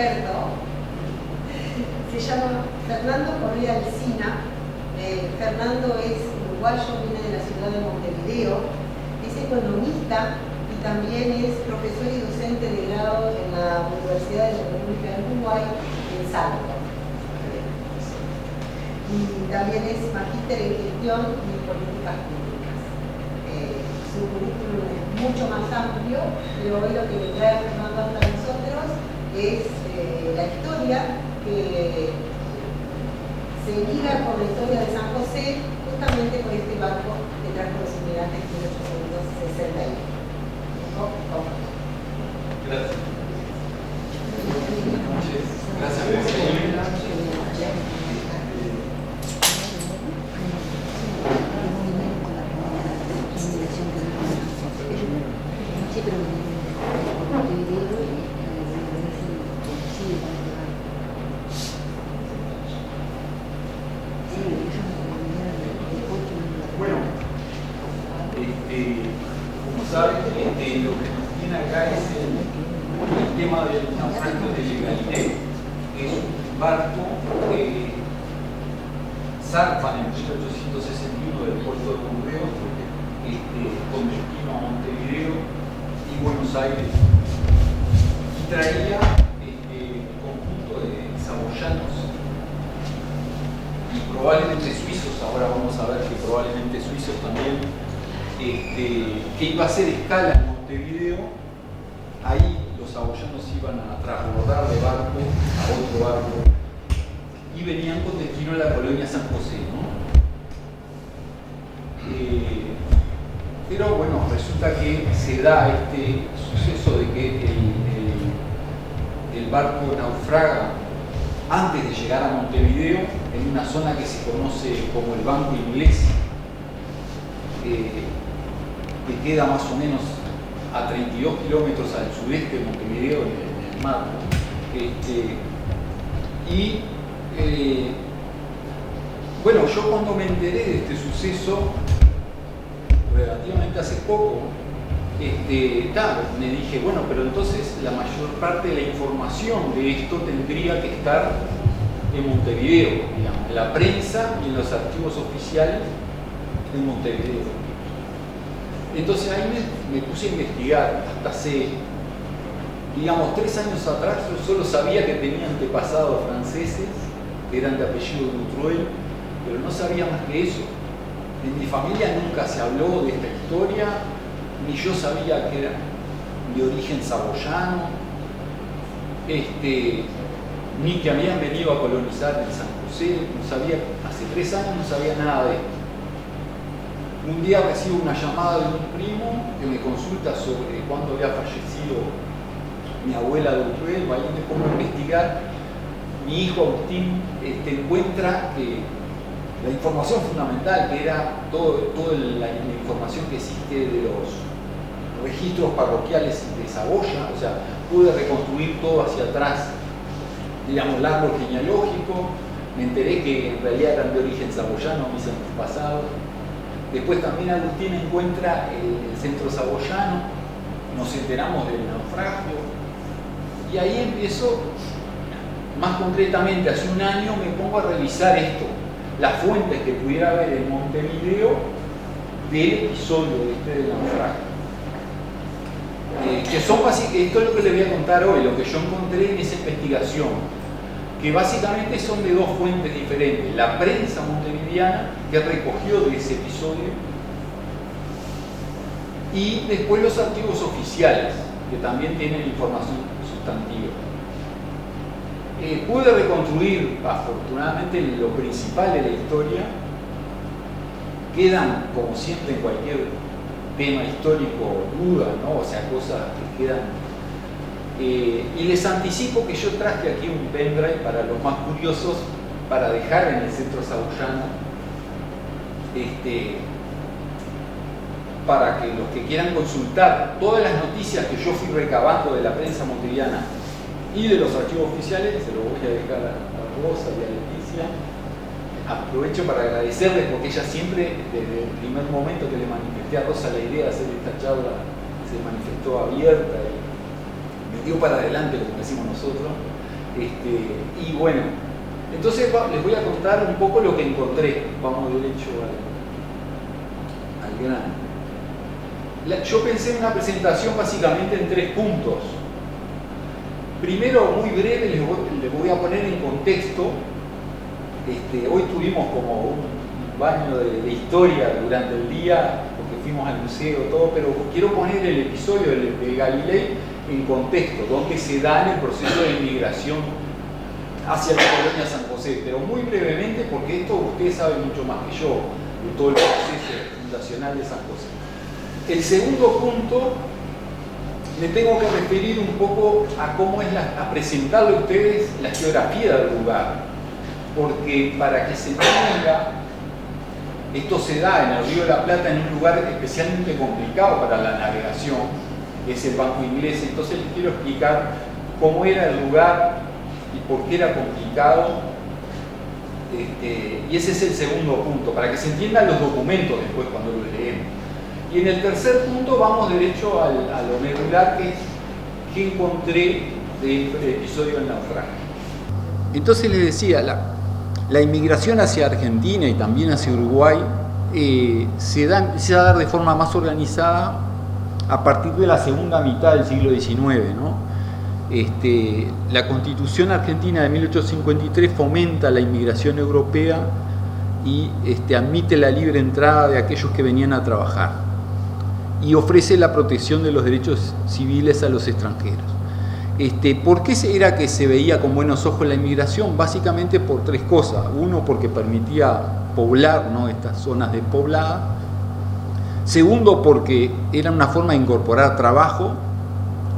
experto. Se llama Fernando Correa Alsina. Fernando es uruguayo, viene de la ciudad de Montevideo, es economista y también es profesor y docente de grado en la Universidad de la República de Uruguay en Salto. Y también es magíster en gestión y políticas públicas. Su currículum es mucho más amplio, pero hoy lo que le trae Fernando hasta nosotros es la historia que se liga con la historia de San José, justamente por este barco que trajo los inmigrantes en 1861. Gracias. Gracias por venir. Bueno, como saben, lo que nos tiene acá es el tema del naufragio de Legalité. Es un barco que zarpa en 1861 del puerto de Burdeos con destino a Montevideo y Buenos Aires, y traía un conjunto de saboyanos y probablemente suizos. Ahora vamos a ver que probablemente suizos también, que iba a hacer escala en Montevideo. Ahí los saboyanos iban a transbordar de barco a otro barco y venían con destino a la colonia San José, ¿no? Pero bueno, resulta que se da este suceso de que el barco naufraga antes de llegar a Montevideo, en una zona que se conoce como el Banco Inglés, que queda más o menos a 32 kilómetros al sudeste de Montevideo, en el mar. Bueno, yo cuando me enteré de este suceso, relativamente hace poco, me dije, bueno, pero entonces la mayor parte de la información de esto tendría que estar en Montevideo, digamos, en la prensa y en los archivos oficiales de Montevideo. Entonces ahí me puse a investigar. Hasta hace, digamos, 3 años atrás yo solo sabía que tenía antepasados franceses que eran de apellido Dutreuil, pero no sabía más que eso. En mi familia nunca se habló de esta historia, ni yo sabía que era de origen saboyano, ni que habían venido a colonizar en San José. No sabía, hace 3 años no sabía nada de esto. Un día recibo una llamada de un primo que me consulta sobre cuándo había fallecido mi abuela Dutreuil. Ahí me pongo a investigar. Mi hijo Agustín encuentra que la información fundamental, que era toda la información que existe de los registros parroquiales de Saboya, o sea, pude reconstruir todo hacia atrás, digamos, el árbol genealógico. Me enteré que en realidad eran de origen saboyano mis antepasados. Después también Agustín encuentra el centro saboyano, nos enteramos del naufragio, y ahí empiezo, más concretamente, hace un año me pongo a revisar esto, las fuentes que pudiera haber en Montevideo del episodio del naufragio. Que son básicamente, esto es lo que les voy a contar hoy, lo que yo encontré en esa investigación, que básicamente son de 2 fuentes diferentes: la prensa montevideana, que recogió de ese episodio, y después los archivos oficiales, que también tienen información sustantiva. Pude reconstruir, afortunadamente, lo principal de la historia. Quedan, como siempre en cualquier tema histórico, dudas, ¿no? O sea, cosas que quedan. Y les anticipo que yo traje aquí un pendrive para los más curiosos, para dejar en el centro saboyano, para que los que quieran consultar todas las noticias que yo fui recabando de la prensa montevideana y de los archivos oficiales, se los voy a dejar a Rosa y a Leticia. Aprovecho para agradecerles, porque ella siempre, desde el primer momento que le manifesté a Rosa la idea de hacer esta charla, se manifestó abierta y me dio para adelante, como decimos nosotros. Y bueno, entonces les voy a contar un poco lo que encontré. Vamos derecho al grano. Yo pensé en una presentación básicamente en 3 puntos. Primero, muy breve, les voy a poner en contexto. Hoy tuvimos como un baño de historia durante el día, porque fuimos al museo, todo, pero quiero poner el episodio de Galilei en contexto, donde se da en el proceso de inmigración hacia la colonia San José, pero muy brevemente, porque esto ustedes saben mucho más que yo, de todo el proceso fundacional de San José. El segundo punto, me tengo que referir un poco a cómo es a presentarle a ustedes la geografía del lugar, porque para que se entienda, esto se da en el Río de la Plata en un lugar especialmente complicado para la navegación, que es el Banco Inglés. Entonces les quiero explicar cómo era el lugar y por qué era complicado. Y ese es el segundo punto, para que se entiendan los documentos después cuando los leemos. Y en el tercer punto vamos derecho a lo medular, que es que encontré del episodio del naufragio. Entonces les decía, la inmigración hacia Argentina y también hacia Uruguay se empieza a dar de forma más organizada a partir de la segunda mitad del siglo XIX, ¿no? La Constitución Argentina de 1853 fomenta la inmigración europea y admite la libre entrada de aquellos que venían a trabajar y ofrece la protección de los derechos civiles a los extranjeros. ¿Por qué era que se veía con buenos ojos la inmigración? Básicamente por 3 cosas. Uno, porque permitía poblar, ¿no?, estas zonas despobladas. Segundo, porque era una forma de incorporar trabajo,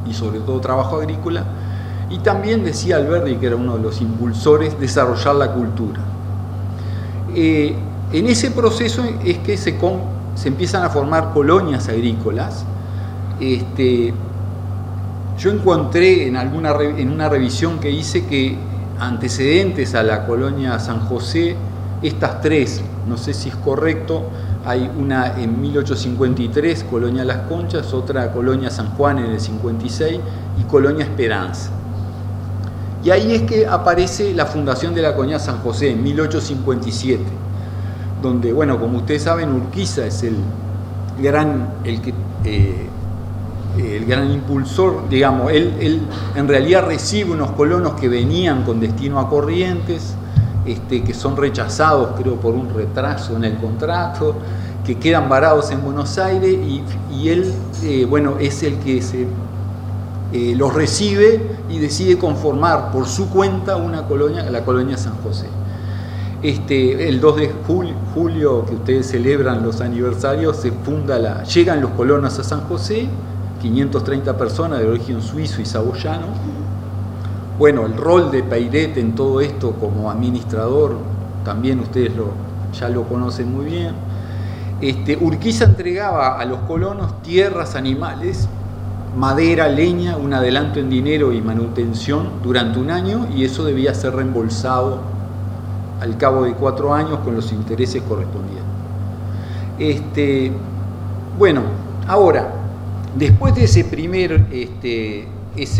y sobre todo trabajo agrícola. Y también, decía Alberdi, que era uno de los impulsores, desarrollar la cultura. En ese proceso es que se empiezan a formar colonias agrícolas. Yo encontré en una revisión que hice que antecedentes a la colonia San José, estas 3, no sé si es correcto, hay una en 1853, Colonia Las Conchas, otra Colonia San Juan en el 56 y Colonia Esperanza. Y ahí es que aparece la fundación de la colonia San José en 1857, donde, bueno, como ustedes saben, Urquiza es el gran impulsor, digamos. Él en realidad recibe unos colonos que venían con destino a Corrientes, que son rechazados, creo, por un retraso en el contrato, que quedan varados en Buenos Aires, y él, es el que los recibe y decide conformar por su cuenta una colonia, la colonia San José. El 2 de julio, que ustedes celebran los aniversarios, llegan los colonos a San José, 530 personas de origen suizo y saboyano. Bueno, el rol de Peiret en todo esto como administrador, también ustedes ya lo conocen muy bien. Urquiza entregaba a los colonos tierras, animales, madera, leña, un adelanto en dinero y manutención durante un año, y eso debía ser reembolsado al cabo de 4 años con los intereses correspondientes. Ahora, después de ese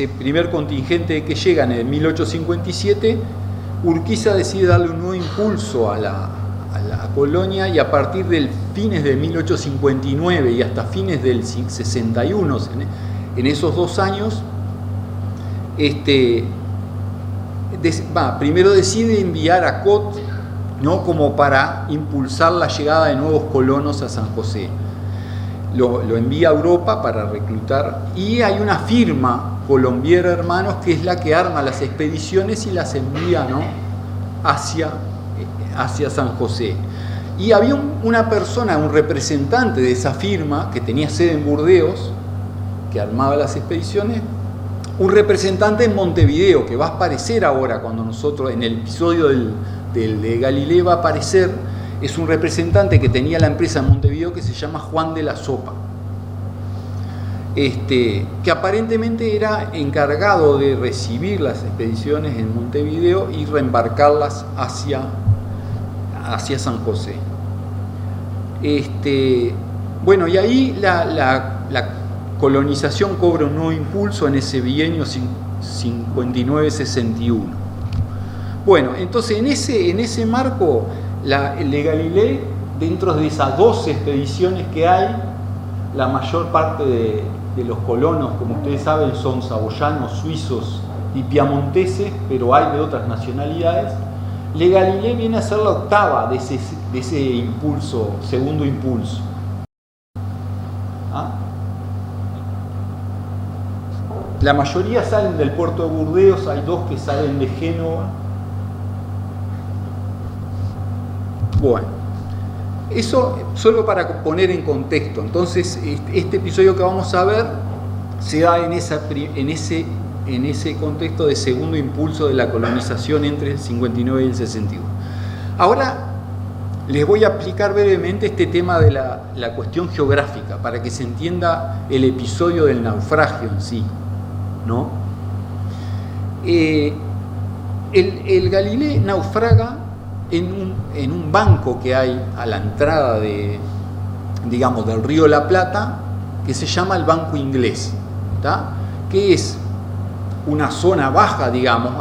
primer contingente que llegan en 1857, Urquiza decide darle un nuevo impulso a la colonia, y a partir del fines de 1859 y hasta fines del 61, en esos 2 años, primero decide enviar a Cot, ¿no?, como para impulsar la llegada de nuevos colonos a San José. Lo envía a Europa para reclutar, y hay una firma, Colombier Hermanos, que es la que arma las expediciones y las envía, ¿no?, hacia San José. Y había una persona, un representante de esa firma, que tenía sede en Burdeos, que armaba las expediciones, un representante en Montevideo, que va a aparecer ahora cuando nosotros, en el episodio de Galilei va a aparecer. Es un representante que tenía la empresa en Montevideo, que se llama Juan de la Sopa, que aparentemente era encargado de recibir las expediciones en Montevideo y reembarcarlas hacia San José. Y ahí la colonización cobra un nuevo impulso en ese bienio 59-61. Bueno, entonces en ese marco, el de Galilei, dentro de esas 12 expediciones que hay, la mayor parte de los colonos, como ustedes saben, son saboyanos, suizos y piamonteses, pero hay de otras nacionalidades. Le Galilei viene a ser la octava de ese impulso, segundo impulso. ¿Ah? La mayoría salen del puerto de Burdeos, hay 2 que salen de Génova. Bueno, eso solo para poner en contexto. Entonces, este episodio que vamos a ver se da en ese contexto de segundo impulso de la colonización entre el 59 y el 61. Ahora les voy a explicar brevemente este tema de la cuestión geográfica para que se entienda el episodio del naufragio en sí, ¿no? El Galilei naufraga en un banco que hay a la entrada del río La Plata, que se llama el Banco Inglés, ¿tá? Que es una zona baja,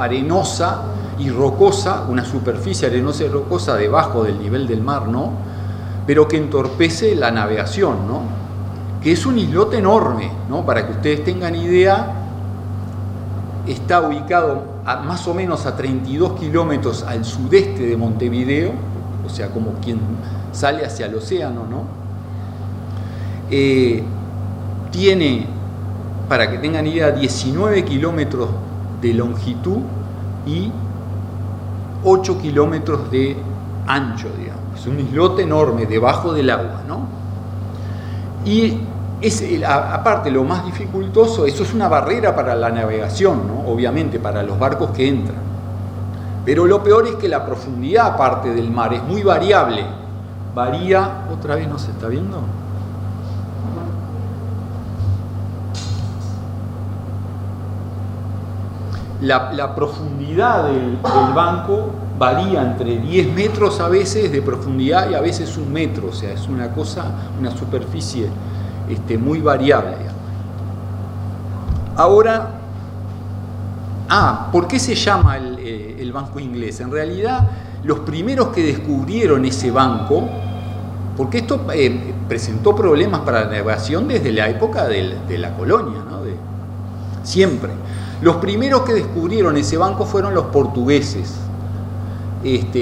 arenosa y rocosa, una superficie arenosa y rocosa debajo del nivel del mar, ¿no? Pero que entorpece la navegación, ¿no? Que es un islote enorme, ¿no? Para que ustedes tengan idea, está ubicado más o menos a 32 kilómetros al sudeste de Montevideo, o sea, como quien sale hacia el océano, ¿no? Tiene, para que tengan idea, 19 kilómetros de longitud y 8 kilómetros de ancho, Es un islote enorme debajo del agua, ¿no? Y aparte, lo más dificultoso, eso es una barrera para la navegación, ¿no? Obviamente, para los barcos que entran. Pero lo peor es que la profundidad, aparte del mar, es muy variable. Varía, otra vez no se está viendo. La profundidad del banco varía entre 10 metros a veces de profundidad y a veces 1 metro, o sea, es una superficie muy variable. Ahora, ¿por qué se llama el Banco Inglés? En realidad, los primeros que descubrieron ese banco, porque esto presentó problemas para la navegación desde la época de la colonia, ¿no? Siempre. Los primeros que descubrieron ese banco fueron los portugueses.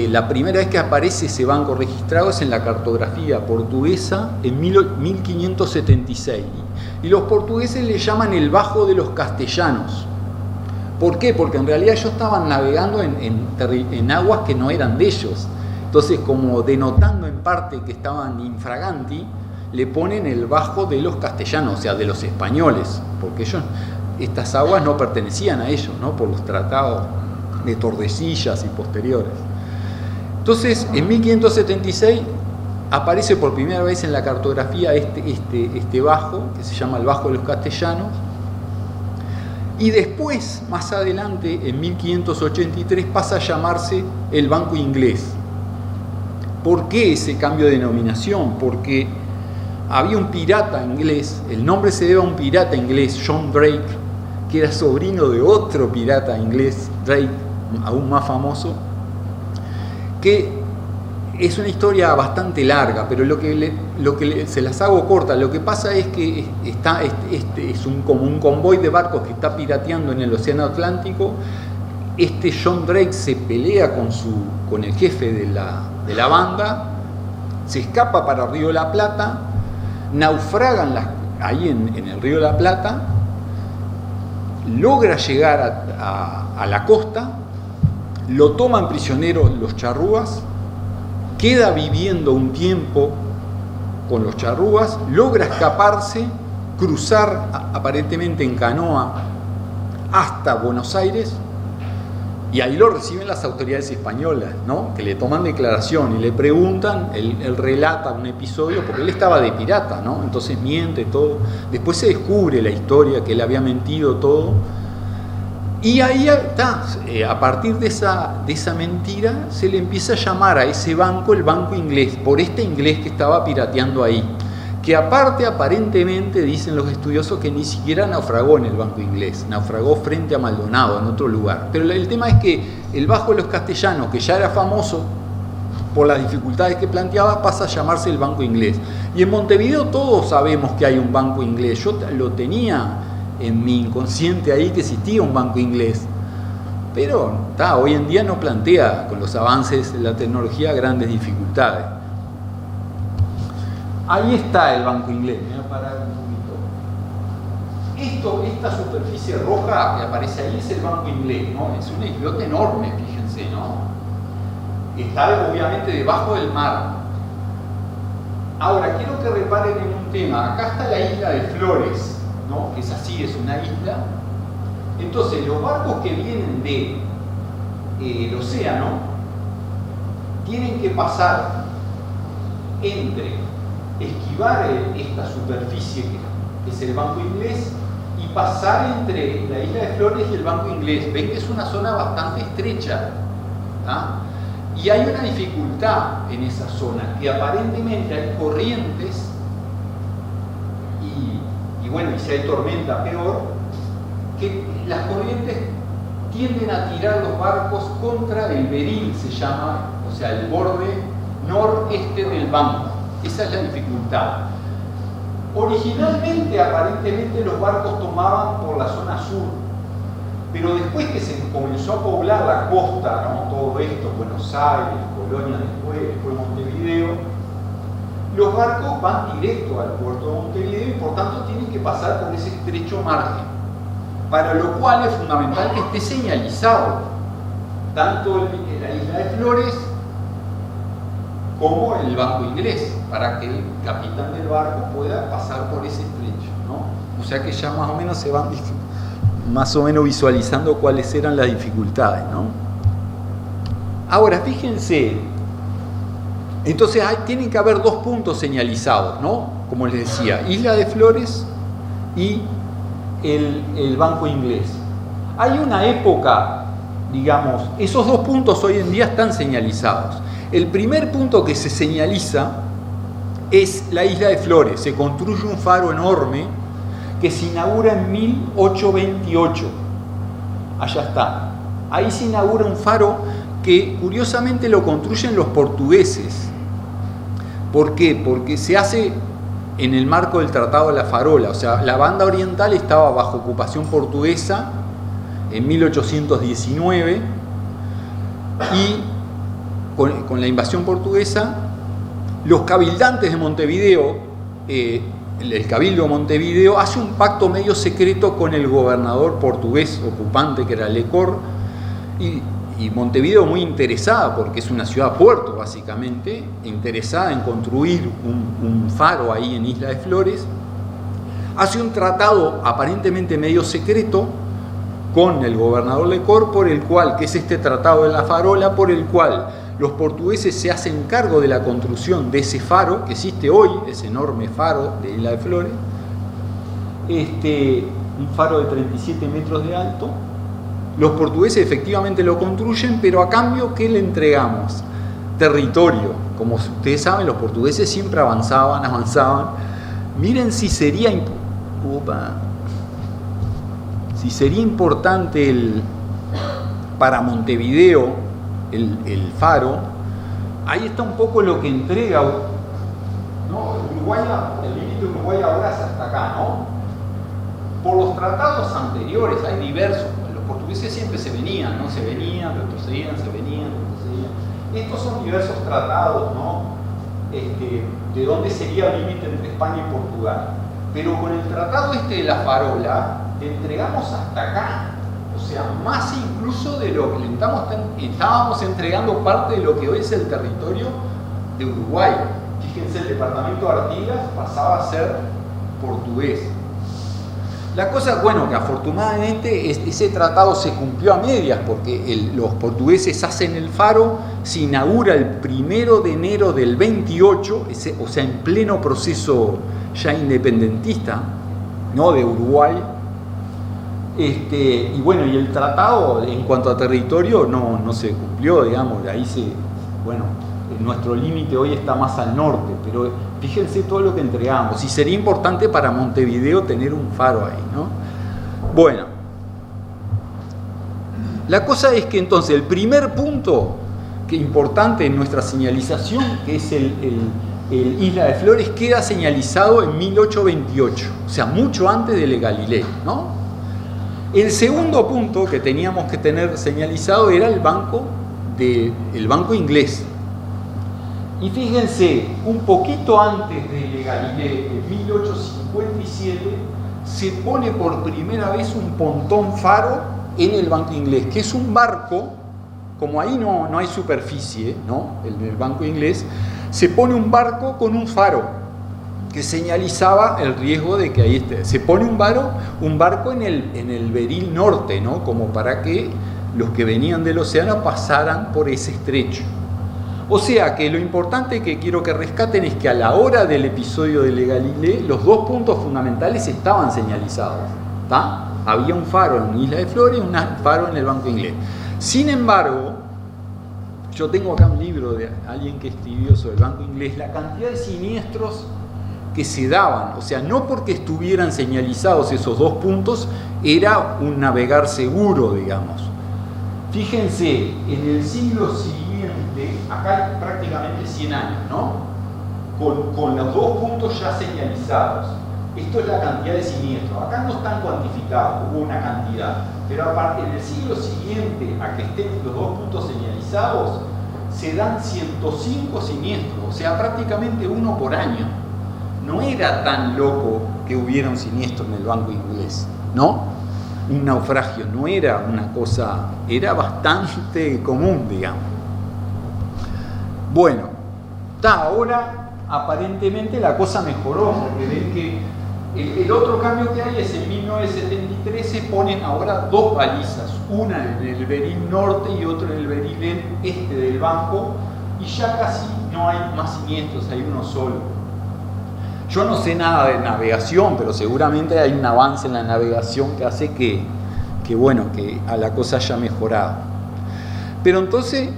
La primera vez que aparece ese banco registrado es en la cartografía portuguesa en 1576. Y los portugueses le llaman el Bajo de los Castellanos. ¿Por qué? Porque en realidad ellos estaban navegando en aguas que no eran de ellos. Entonces, como denotando en parte que estaban infraganti, le ponen el Bajo de los Castellanos, o sea, de los españoles, porque estas aguas no pertenecían a ellos, ¿no? Por los tratados de Tordesillas y posteriores. Entonces, en 1576 aparece por primera vez en la cartografía este bajo, que se llama el Bajo de los Castellanos, y después, más adelante, en 1583, pasa a llamarse el Banco Inglés. ¿Por qué ese cambio de denominación? Porque había un pirata inglés, el nombre se debe a un pirata inglés, John Drake, que era sobrino de otro pirata inglés, Drake, aún más famoso, que es una historia bastante larga, pero se las hago corta. Lo que pasa es que es como un convoy de barcos que está pirateando en el Océano Atlántico. John Drake se pelea con el jefe de la banda, se escapa para el Río de la Plata, naufragan ahí en el Río de la Plata, logra llegar a la costa, lo toman prisionero los charrúas, queda viviendo un tiempo con los charrúas, logra escaparse, cruzar aparentemente en canoa hasta Buenos Aires, y ahí lo reciben las autoridades españolas, ¿no? Que le toman declaración y le preguntan, él relata un episodio, porque él estaba de pirata, ¿no? Entonces miente todo. Después se descubre la historia, que él había mentido todo. Y ahí está, a partir de esa mentira, se le empieza a llamar a ese banco el Banco Inglés, por este inglés que estaba pirateando ahí. que aparte aparentemente dicen los estudiosos que ni siquiera naufragó en el Banco Inglés, naufragó frente a Maldonado, en otro lugar. Pero el tema es que el Bajo de los Castellanos, que ya era famoso por las dificultades que planteaba, pasa a llamarse el Banco Inglés. Y en Montevideo todos sabemos que hay un Banco Inglés. Yo lo tenía en mi inconsciente ahí que existía un Banco Inglés. Pero hoy en día no plantea, con los avances de la tecnología, grandes dificultades. Ahí está el Banco Inglés. Me voy a parar un poquito. Esta superficie roja que aparece ahí es el Banco Inglés, ¿no? Es un islote enorme, fíjense, ¿no? Está obviamente debajo del mar. Ahora, quiero que reparen en un tema. Acá está la isla de Flores, ¿no? Que es así, es una isla. Entonces, los barcos que vienen del océano tienen que pasar entre esquivar esta superficie que es el Banco Inglés y pasar entre la isla de Flores y el Banco Inglés. Ven que es una zona bastante estrecha, ¿ah? Y hay una dificultad en esa zona, que aparentemente hay corrientes y bueno, y si hay tormenta peor, que las corrientes tienden a tirar los barcos contra el beril, se llama, o sea, el borde noreste del banco. Esa es la dificultad. Originalmente, aparentemente, los barcos tomaban por la zona sur, pero después que se comenzó a poblar la costa, ¿no? Todo esto, Buenos Aires, Colonia después Montevideo, los barcos van directo al puerto de Montevideo y por tanto tienen que pasar por ese estrecho margen, para lo cual es fundamental que esté señalizado tanto la isla de Flores como el Banco Inglés, para que el capitán del barco pueda pasar por ese estrecho, ¿no? O sea que ya más o menos se van visualizando cuáles eran las dificultades, ¿no? Ahora, fíjense, entonces tienen que haber dos puntos señalizados, ¿no? Como les decía, Isla de Flores y el Banco Inglés. Hay una época, digamos, esos dos puntos hoy en día están señalizados. El primer punto que se señaliza es la Isla de Flores. Se construye un faro enorme que se inaugura en 1828. Allá está. Ahí se inaugura un faro que curiosamente lo construyen los portugueses. ¿Por qué? Porque se hace en el marco del Tratado de la Farola. O sea, la banda oriental estaba bajo ocupación portuguesa en 1819 y con la invasión portuguesa, los cabildantes de Montevideo, el Cabildo de Montevideo hace un pacto medio secreto con el gobernador portugués ocupante que era Lecor, y Montevideo muy interesada, porque es una ciudad puerto básicamente, interesada en construir un faro ahí en Isla de Flores, hace un tratado aparentemente medio secreto con el gobernador Lecor, por el cual, que es este tratado de la Farola, por el cual los portugueses se hacen cargo de la construcción de ese faro que existe hoy, ese enorme faro de Isla de Flores, un faro de 37 metros de alto. Los portugueses efectivamente lo construyen, pero a cambio, ¿qué le entregamos? Territorio. Como ustedes saben, los portugueses siempre avanzaban. Miren si sería importante para Montevideo el faro. Ahí está un poco lo que entrega, ¿no? Uruguay, el límite de Uruguay ahora es hasta acá, ¿no? Por los tratados anteriores hay diversos. Los portugueses siempre se venían, ¿no? Se venían, retrocedían, se venían, retrocedían. Estos son diversos tratados, ¿no? De dónde sería el límite entre España y Portugal. Pero con el tratado de la Farola, le entregamos hasta acá. O sea, más incluso de lo que estábamos entregando parte de lo que hoy es el territorio de Uruguay. Fíjense, el departamento de Artigas pasaba a ser portugués. La cosa, bueno, que afortunadamente ese tratado se cumplió a medias, porque los portugueses hacen el faro, se inaugura el 1 de enero del 28, o sea, en pleno proceso ya independentista, ¿no? De Uruguay. Y bueno, y el tratado en cuanto a territorio no se cumplió, digamos, de ahí nuestro límite hoy está más al norte, pero fíjense todo lo que entregamos. Y sería importante para Montevideo tener un faro ahí, ¿no? Bueno, la cosa es que entonces el primer punto que importante en nuestra señalización, que es el Isla de Flores, queda señalizado en 1828, o sea, mucho antes de Galilei, ¿no? El segundo punto que teníamos que tener señalizado era el banco inglés. Y fíjense, un poquito antes de Galilei, en 1857, se pone por primera vez un pontón faro en el banco inglés, que es un barco, como ahí no hay superficie, ¿no? En el banco inglés, se pone un barco con un faro que señalizaba el riesgo de que ahí esté. Se pone un barco en el Beril Norte, ¿no? Como para que los que venían del océano pasaran por ese estrecho. O sea que lo importante que quiero que rescaten es que a la hora del episodio de Galilei, los dos puntos fundamentales estaban señalizados, ¿tá? Había un faro en Isla de Flores y un faro en el banco inglés. Sin embargo, yo tengo acá un libro de alguien que escribió sobre el banco inglés, la cantidad de siniestros que se daban, o sea, no porque estuvieran señalizados esos dos puntos, era un navegar seguro, digamos. Fíjense, en el siglo siguiente, acá hay prácticamente 100 años, ¿no? Con los dos puntos ya señalizados. Esto es la cantidad de siniestros. Acá no están cuantificados, hubo una cantidad. Pero aparte, en el siglo siguiente a que estén los dos puntos señalizados, se dan 105 siniestros, o sea, prácticamente uno por año. No era tan loco que hubiera un siniestro en el banco inglés, ¿no? Un naufragio, no era una cosa, era bastante común, digamos. Bueno, ahora aparentemente la cosa mejoró, porque ven que el otro cambio que hay es en 1973 se ponen ahora dos balizas, una en el Beril Norte y otra en el Beril Este del banco, y ya casi no hay más siniestros, hay uno solo. Yo no sé nada de navegación, pero seguramente hay un avance en la navegación que hace que a la cosa haya mejorado. Pero entonces,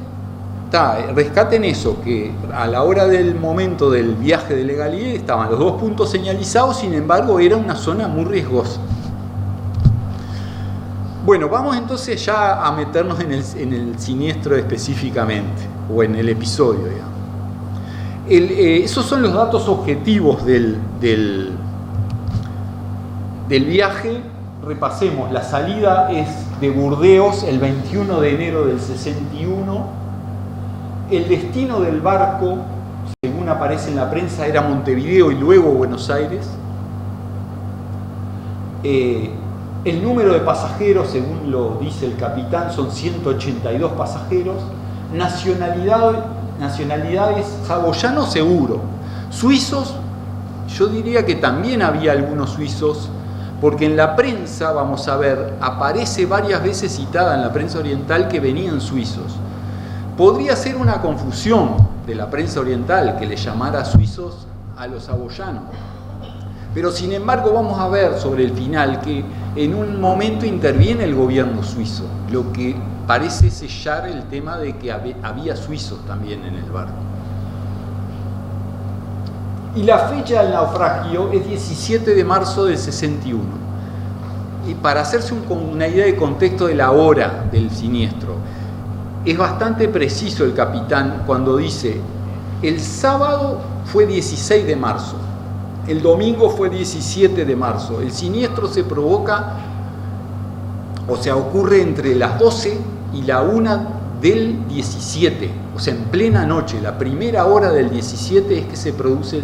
rescaten eso, que a la hora del momento del viaje de Galilei estaban los dos puntos señalizados, sin embargo era una zona muy riesgosa. Bueno, vamos entonces ya a meternos en el siniestro específicamente, o en el episodio, digamos. Esos son los datos objetivos del viaje. Repasemos, la salida es de Burdeos el 21 de enero del 61. El destino del barco, según aparece en la prensa, era Montevideo y luego Buenos Aires. El número de pasajeros, según lo dice el capitán, son 182 pasajeros. Nacionalidades, saboyanos seguro. Suizos, yo diría que también había algunos suizos, porque en la prensa, vamos a ver, aparece varias veces citada en la prensa oriental que venían suizos. Podría ser una confusión de la prensa oriental que le llamara suizos a los saboyanos. Pero sin embargo vamos a ver sobre el final que en un momento interviene el gobierno suizo, lo que parece sellar el tema de que había suizos también en el barco. Y la fecha del naufragio es 17 de marzo del 61. Y para hacerse una idea de contexto de la hora del siniestro, es bastante preciso el capitán cuando dice: el sábado fue 16 de marzo, el domingo fue 17 de marzo, el siniestro se provoca, o sea, ocurre entre las 12 y la 1 del 17, o sea, en plena noche, la primera hora del 17 es que se produce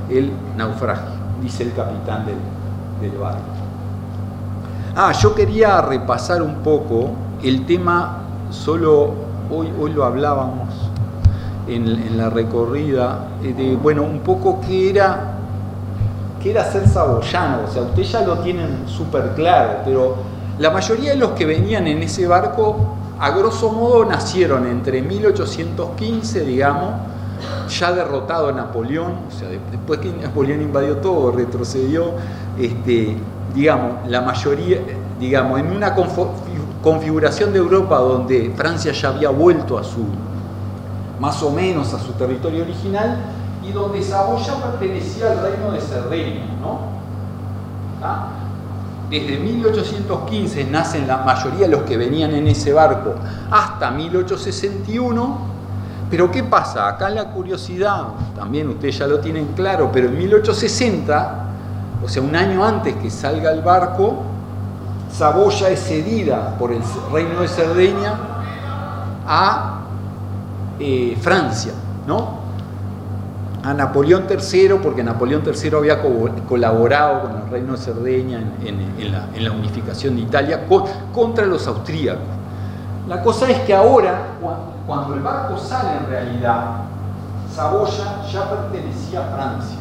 el naufragio, dice el capitán del barco. Yo quería repasar un poco el tema, hoy lo hablábamos en la recorrida, un poco qué era ser saboyano. O sea, ustedes ya lo tienen súper claro, pero la mayoría de los que venían en ese barco, a grosso modo, nacieron entre 1815, digamos, ya derrotado Napoleón, o sea, después que Napoleón invadió todo, retrocedió, la mayoría, en una configuración de Europa donde Francia ya había vuelto a más o menos a su territorio original, y donde Saboya pertenecía al reino de Cerdeña, ¿no? ¿Ah? Desde 1815 nacen la mayoría de los que venían en ese barco hasta 1861. Pero ¿qué pasa? Acá la curiosidad, también ustedes ya lo tienen claro, pero en 1860, o sea, un año antes que salga el barco, Saboya es cedida por el reino de Cerdeña a Francia, ¿no? A Napoleón III, porque Napoleón III había colaborado con el reino de Cerdeña en la unificación de Italia contra los austríacos. La cosa es que ahora, cuando el barco sale en realidad, Saboya ya pertenecía a Francia,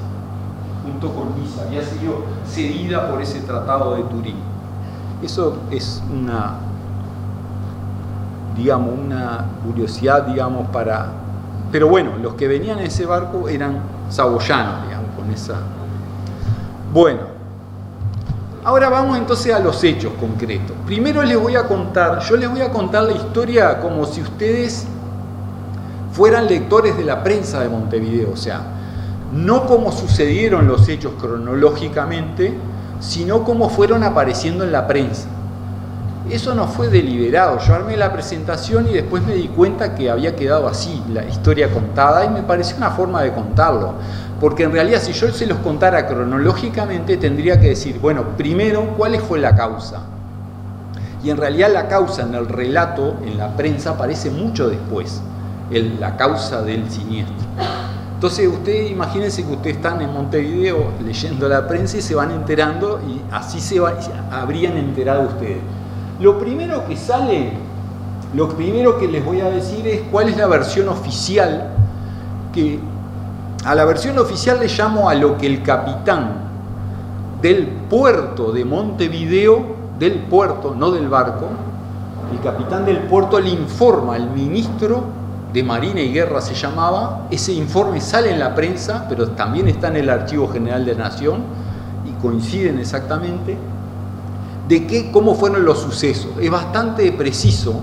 junto con Niza, había sido cedida por ese tratado de Turín. Eso es una curiosidad, para... Pero bueno, los que venían en ese barco eran saboyanos, con esa... Bueno, ahora vamos entonces a los hechos concretos. Primero les voy a contar la historia como si ustedes fueran lectores de la prensa de Montevideo, o sea, no como sucedieron los hechos cronológicamente, sino como fueron apareciendo en la prensa. Eso no fue deliberado. Yo armé la presentación y después me di cuenta que había quedado así, la historia contada, y me pareció una forma de contarlo. Porque en realidad, si yo se los contara cronológicamente, tendría que decir, bueno, primero, ¿cuál fue la causa? Y en realidad la causa en el relato, en la prensa, aparece mucho después, la causa del siniestro. Entonces, ustedes imagínense que ustedes están en Montevideo leyendo la prensa y se van enterando, y así habrían enterado ustedes. Lo primero que les voy a decir es cuál es la versión oficial, que a la versión oficial le llamo a lo que el capitán del puerto de Montevideo, del puerto, no del barco, el capitán del puerto le informa al ministro de Marina y Guerra, se llamaba. Ese informe sale en la prensa, pero también está en el Archivo General de la Nación, y coinciden exactamente, de cómo fueron los sucesos. Es bastante preciso,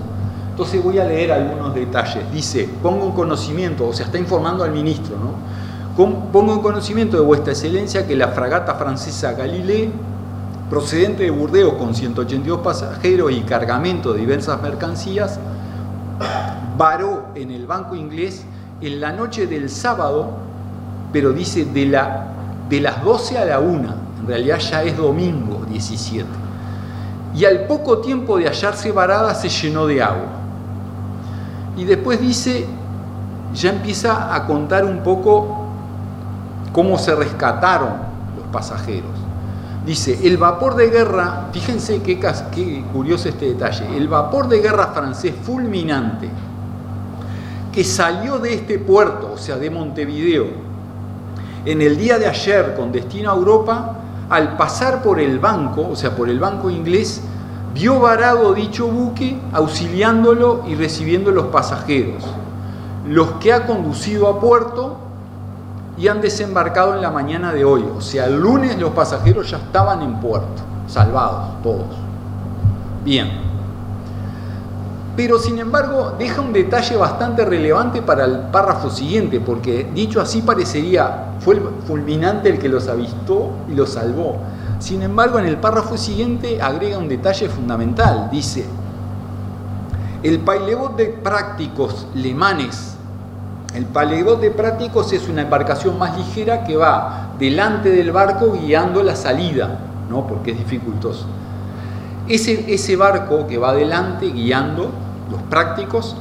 entonces voy a leer algunos detalles. Dice, pongo en conocimiento, o sea, está informando al ministro, ¿no? Pongo en conocimiento de vuestra excelencia que la fragata francesa Galilée, procedente de Burdeos con 182 pasajeros y cargamento de diversas mercancías, varó en el banco inglés en la noche del sábado, pero dice de las 12 a la 1, en realidad ya es domingo 17. Y al poco tiempo de hallarse varada se llenó de agua. Y después dice, ya empieza a contar un poco cómo se rescataron los pasajeros. Dice, el vapor de guerra, fíjense qué curioso este detalle, el vapor de guerra francés Fulminante, que salió de este puerto, o sea, de Montevideo, en el día de ayer con destino a Europa, al pasar por el banco, o sea, por el banco inglés, vio varado dicho buque, auxiliándolo y recibiendo los pasajeros, los que ha conducido a puerto y han desembarcado en la mañana de hoy. O sea, el lunes los pasajeros ya estaban en puerto, salvados todos. Bien. Pero sin embargo deja un detalle bastante relevante para el párrafo siguiente, porque dicho así parecería fue el Fulminante el que los avistó y los salvó. Sin embargo, en el párrafo siguiente agrega un detalle fundamental. Dice, el pailebot de prácticos lemanes. El pailebot de prácticos es una embarcación más ligera que va delante del barco guiando la salida, ¿no? Porque es dificultoso. Ese barco que va adelante guiando, los prácticos,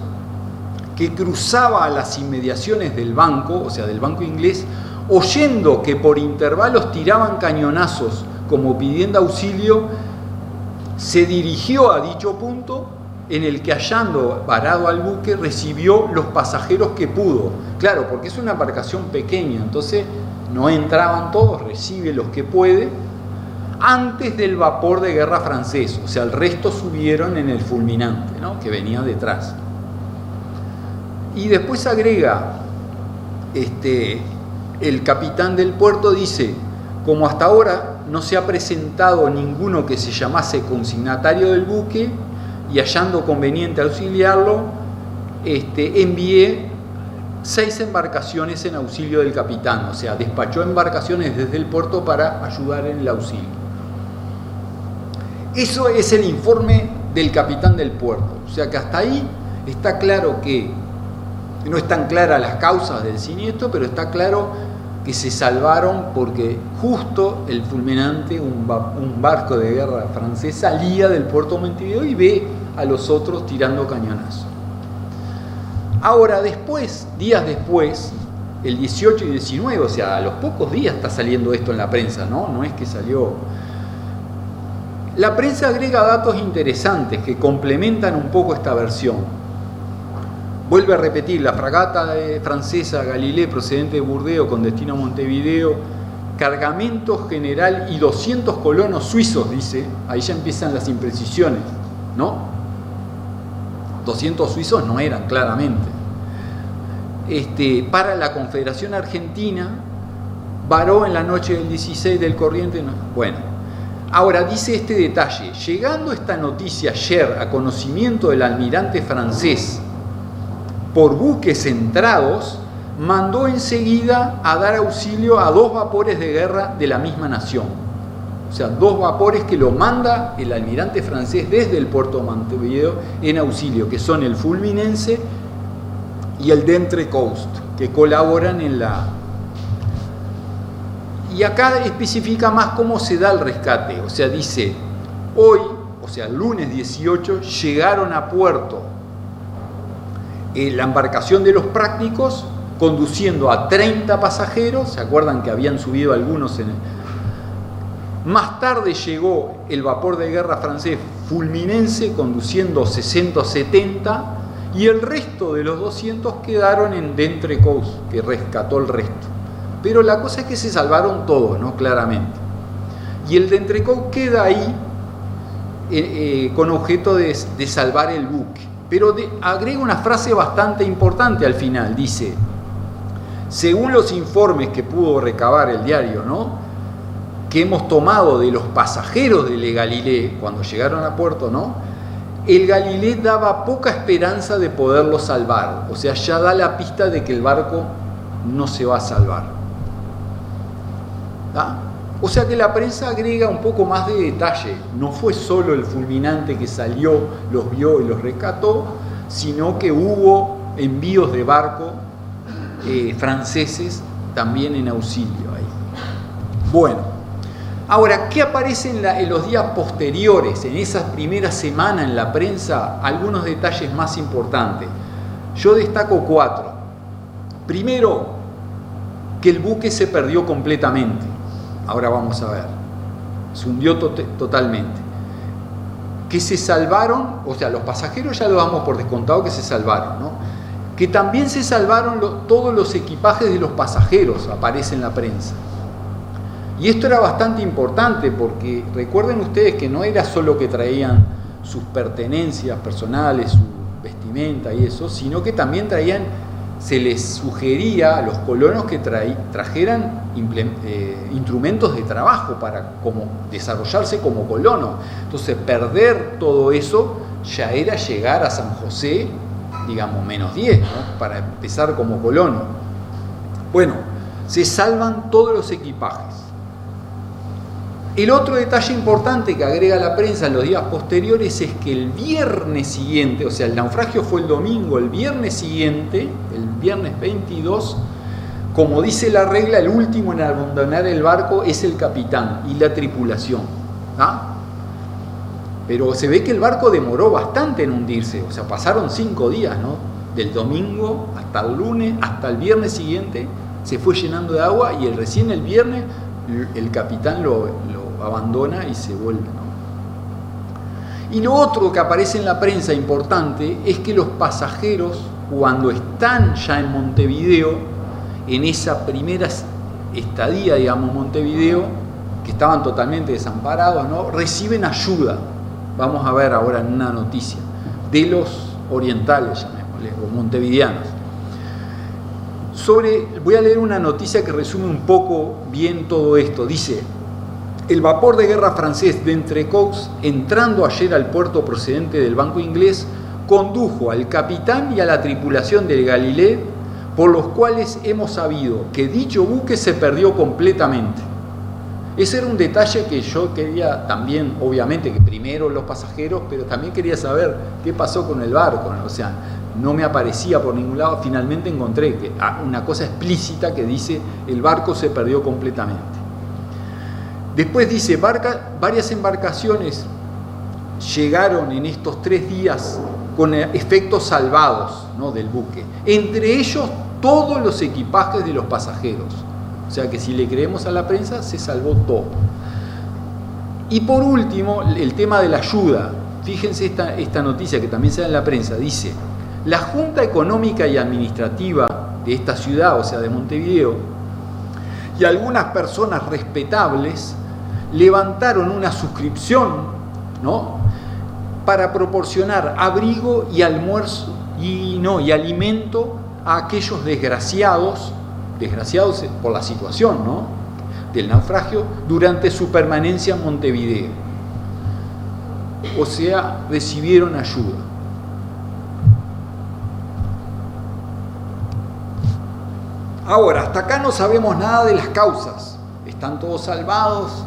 que cruzaba a las inmediaciones del banco, o sea, del banco inglés, oyendo que por intervalos tiraban cañonazos como pidiendo auxilio, se dirigió a dicho punto, en el que, hallando varado al buque, recibió los pasajeros que pudo. Claro, porque es una embarcación pequeña, entonces no entraban todos, recibe los que puede, antes del vapor de guerra francés. O sea, el resto subieron en el Fulminante, ¿no? Que venía detrás. Y después agrega, el capitán del puerto dice, como hasta ahora no se ha presentado ninguno que se llamase consignatario del buque, y hallando conveniente auxiliarlo, envié 6 embarcaciones en auxilio del capitán, o sea, despachó embarcaciones desde el puerto para ayudar en el auxilio. Eso es el informe del capitán del puerto, o sea que hasta ahí está claro que no están claras las causas del siniestro, pero está claro que se salvaron porque justo el fulminante, un barco de guerra francés, salía del puerto de Montevideo y ve a los otros tirando cañonazos. Ahora después, días después, el 18 y 19, o sea, a los pocos días está saliendo esto en la prensa, ¿no? No es que salió. La prensa agrega datos interesantes que complementan un poco esta versión. Vuelve a repetir, la fragata francesa Galilée procedente de Burdeos con destino a Montevideo, cargamento general y 200 colonos suizos, dice, ahí ya empiezan las imprecisiones, ¿no? 200 suizos no eran, claramente. Para la Confederación Argentina, varó en la noche del 16 del corriente. Bueno, ahora dice este detalle: llegando esta noticia ayer a conocimiento del almirante francés por buques entrados, mandó enseguida a dar auxilio a 2 vapores de guerra de la misma nación. O sea, 2 vapores que lo manda el almirante francés desde el puerto de Montevideo en auxilio, que son el Fulminense y el d'Entrecost, que colaboran en la... Y acá especifica más cómo se da el rescate. O sea, dice, hoy, o sea, el lunes 18, llegaron a puerto la embarcación de los prácticos, conduciendo a 30 pasajeros. ¿Se acuerdan que habían subido algunos en el... Más tarde llegó el vapor de guerra francés Fulminense, conduciendo 60 o 70, y el resto de los 200 quedaron en d'Entrecost, que rescató el resto. Pero la cosa es que se salvaron todos, ¿no? Claramente. Y el d'Entrecost queda ahí con objeto de salvar el buque. Pero agrega una frase bastante importante al final. Dice, según los informes que pudo recabar el diario, ¿no?, que hemos tomado de los pasajeros del Galilée cuando llegaron a puerto, ¿no?, el Galilée daba poca esperanza de poderlo salvar. O sea, ya da la pista de que el barco no se va a salvar. ¿Ah? O sea que la prensa agrega un poco más de detalle. No fue solo el fulminante que salió, los vio y los rescató, sino que hubo envíos de barco franceses también en auxilio ahí. Bueno, ahora, ¿qué aparece en los días posteriores, en esas primeras semanas en la prensa? Algunos detalles más importantes. Yo destaco 4. Primero, que el buque se perdió completamente. Ahora vamos a ver. Se hundió totalmente. Que se salvaron, o sea, los pasajeros ya lo damos por descontado que se salvaron, ¿no? Que también se salvaron todos los equipajes de los pasajeros, aparece en la prensa. Y esto era bastante importante porque recuerden ustedes que no era solo que traían sus pertenencias personales, su vestimenta y eso, sino que también traían, se les sugería a los colonos que trajeran instrumentos de trabajo para desarrollarse como colono. Entonces perder todo eso ya era llegar a San José, digamos, -10, ¿no?, para empezar como colono. Bueno, se salvan todos los equipajes. El otro detalle importante que agrega la prensa en los días posteriores es que el viernes siguiente, o sea, el naufragio fue el domingo, el viernes siguiente, el viernes 22, como dice la regla, el último en abandonar el barco es el capitán y la tripulación. ¿Ah? Pero se ve que el barco demoró bastante en hundirse, o sea, pasaron 5 días, ¿no? Del domingo hasta el lunes, hasta el viernes siguiente, se fue llenando de agua y recién el viernes el capitán lo abandona y se vuelve, ¿no? Y lo otro que aparece en la prensa importante es que los pasajeros, cuando están ya en Montevideo, en esa primera estadía, digamos, en Montevideo, que estaban totalmente desamparados, ¿no?, reciben ayuda. Vamos a ver ahora en una noticia de los orientales, llamémosle, o montevideanos. Voy a leer una noticia que resume un poco bien todo esto. Dice: el vapor de guerra francés d'Entrecost, entrando ayer al puerto procedente del Banco Inglés, condujo al capitán y a la tripulación del Galilée por los cuales hemos sabido que dicho buque se perdió completamente. Ese era un detalle que yo quería también, obviamente, que primero los pasajeros, pero también quería saber qué pasó con el barco, ¿no? O sea, no me aparecía por ningún lado. Finalmente encontré una cosa explícita que dice el barco se perdió completamente. Después dice, varias embarcaciones llegaron en estos 3 días con efectos salvados, ¿no?, del buque. Entre ellos todos los equipajes de los pasajeros. O sea que si le creemos a la prensa, se salvó todo. Y por último, el tema de la ayuda. Fíjense esta noticia que también se da en la prensa. Dice, la Junta Económica y Administrativa de esta ciudad, o sea de Montevideo, y algunas personas respetables levantaron una suscripción, ¿no?, para proporcionar abrigo y almuerzo y alimento a aquellos desgraciados por la situación, ¿no?, del naufragio durante su permanencia en Montevideo. O sea, recibieron ayuda. Ahora, hasta acá no sabemos nada de las causas. Están todos salvados.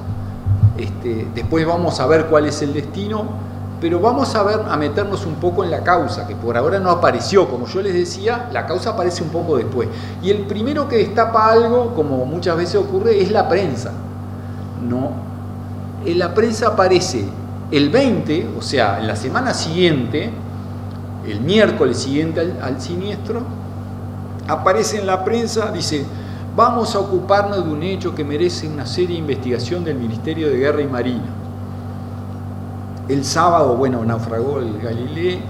Después vamos a ver cuál es el destino. Pero vamos a meternos un poco en la causa, que por ahora no apareció. Como yo les decía, la causa aparece un poco después. Y el primero que destapa algo, como muchas veces ocurre, es la prensa. ¿No? En la prensa aparece el 20, o sea, en la semana siguiente, el miércoles siguiente al siniestro, aparece en la prensa, dice, vamos a ocuparnos de un hecho que merece una seria investigación del Ministerio de Guerra y Marina. El sábado, naufragó el Galileo.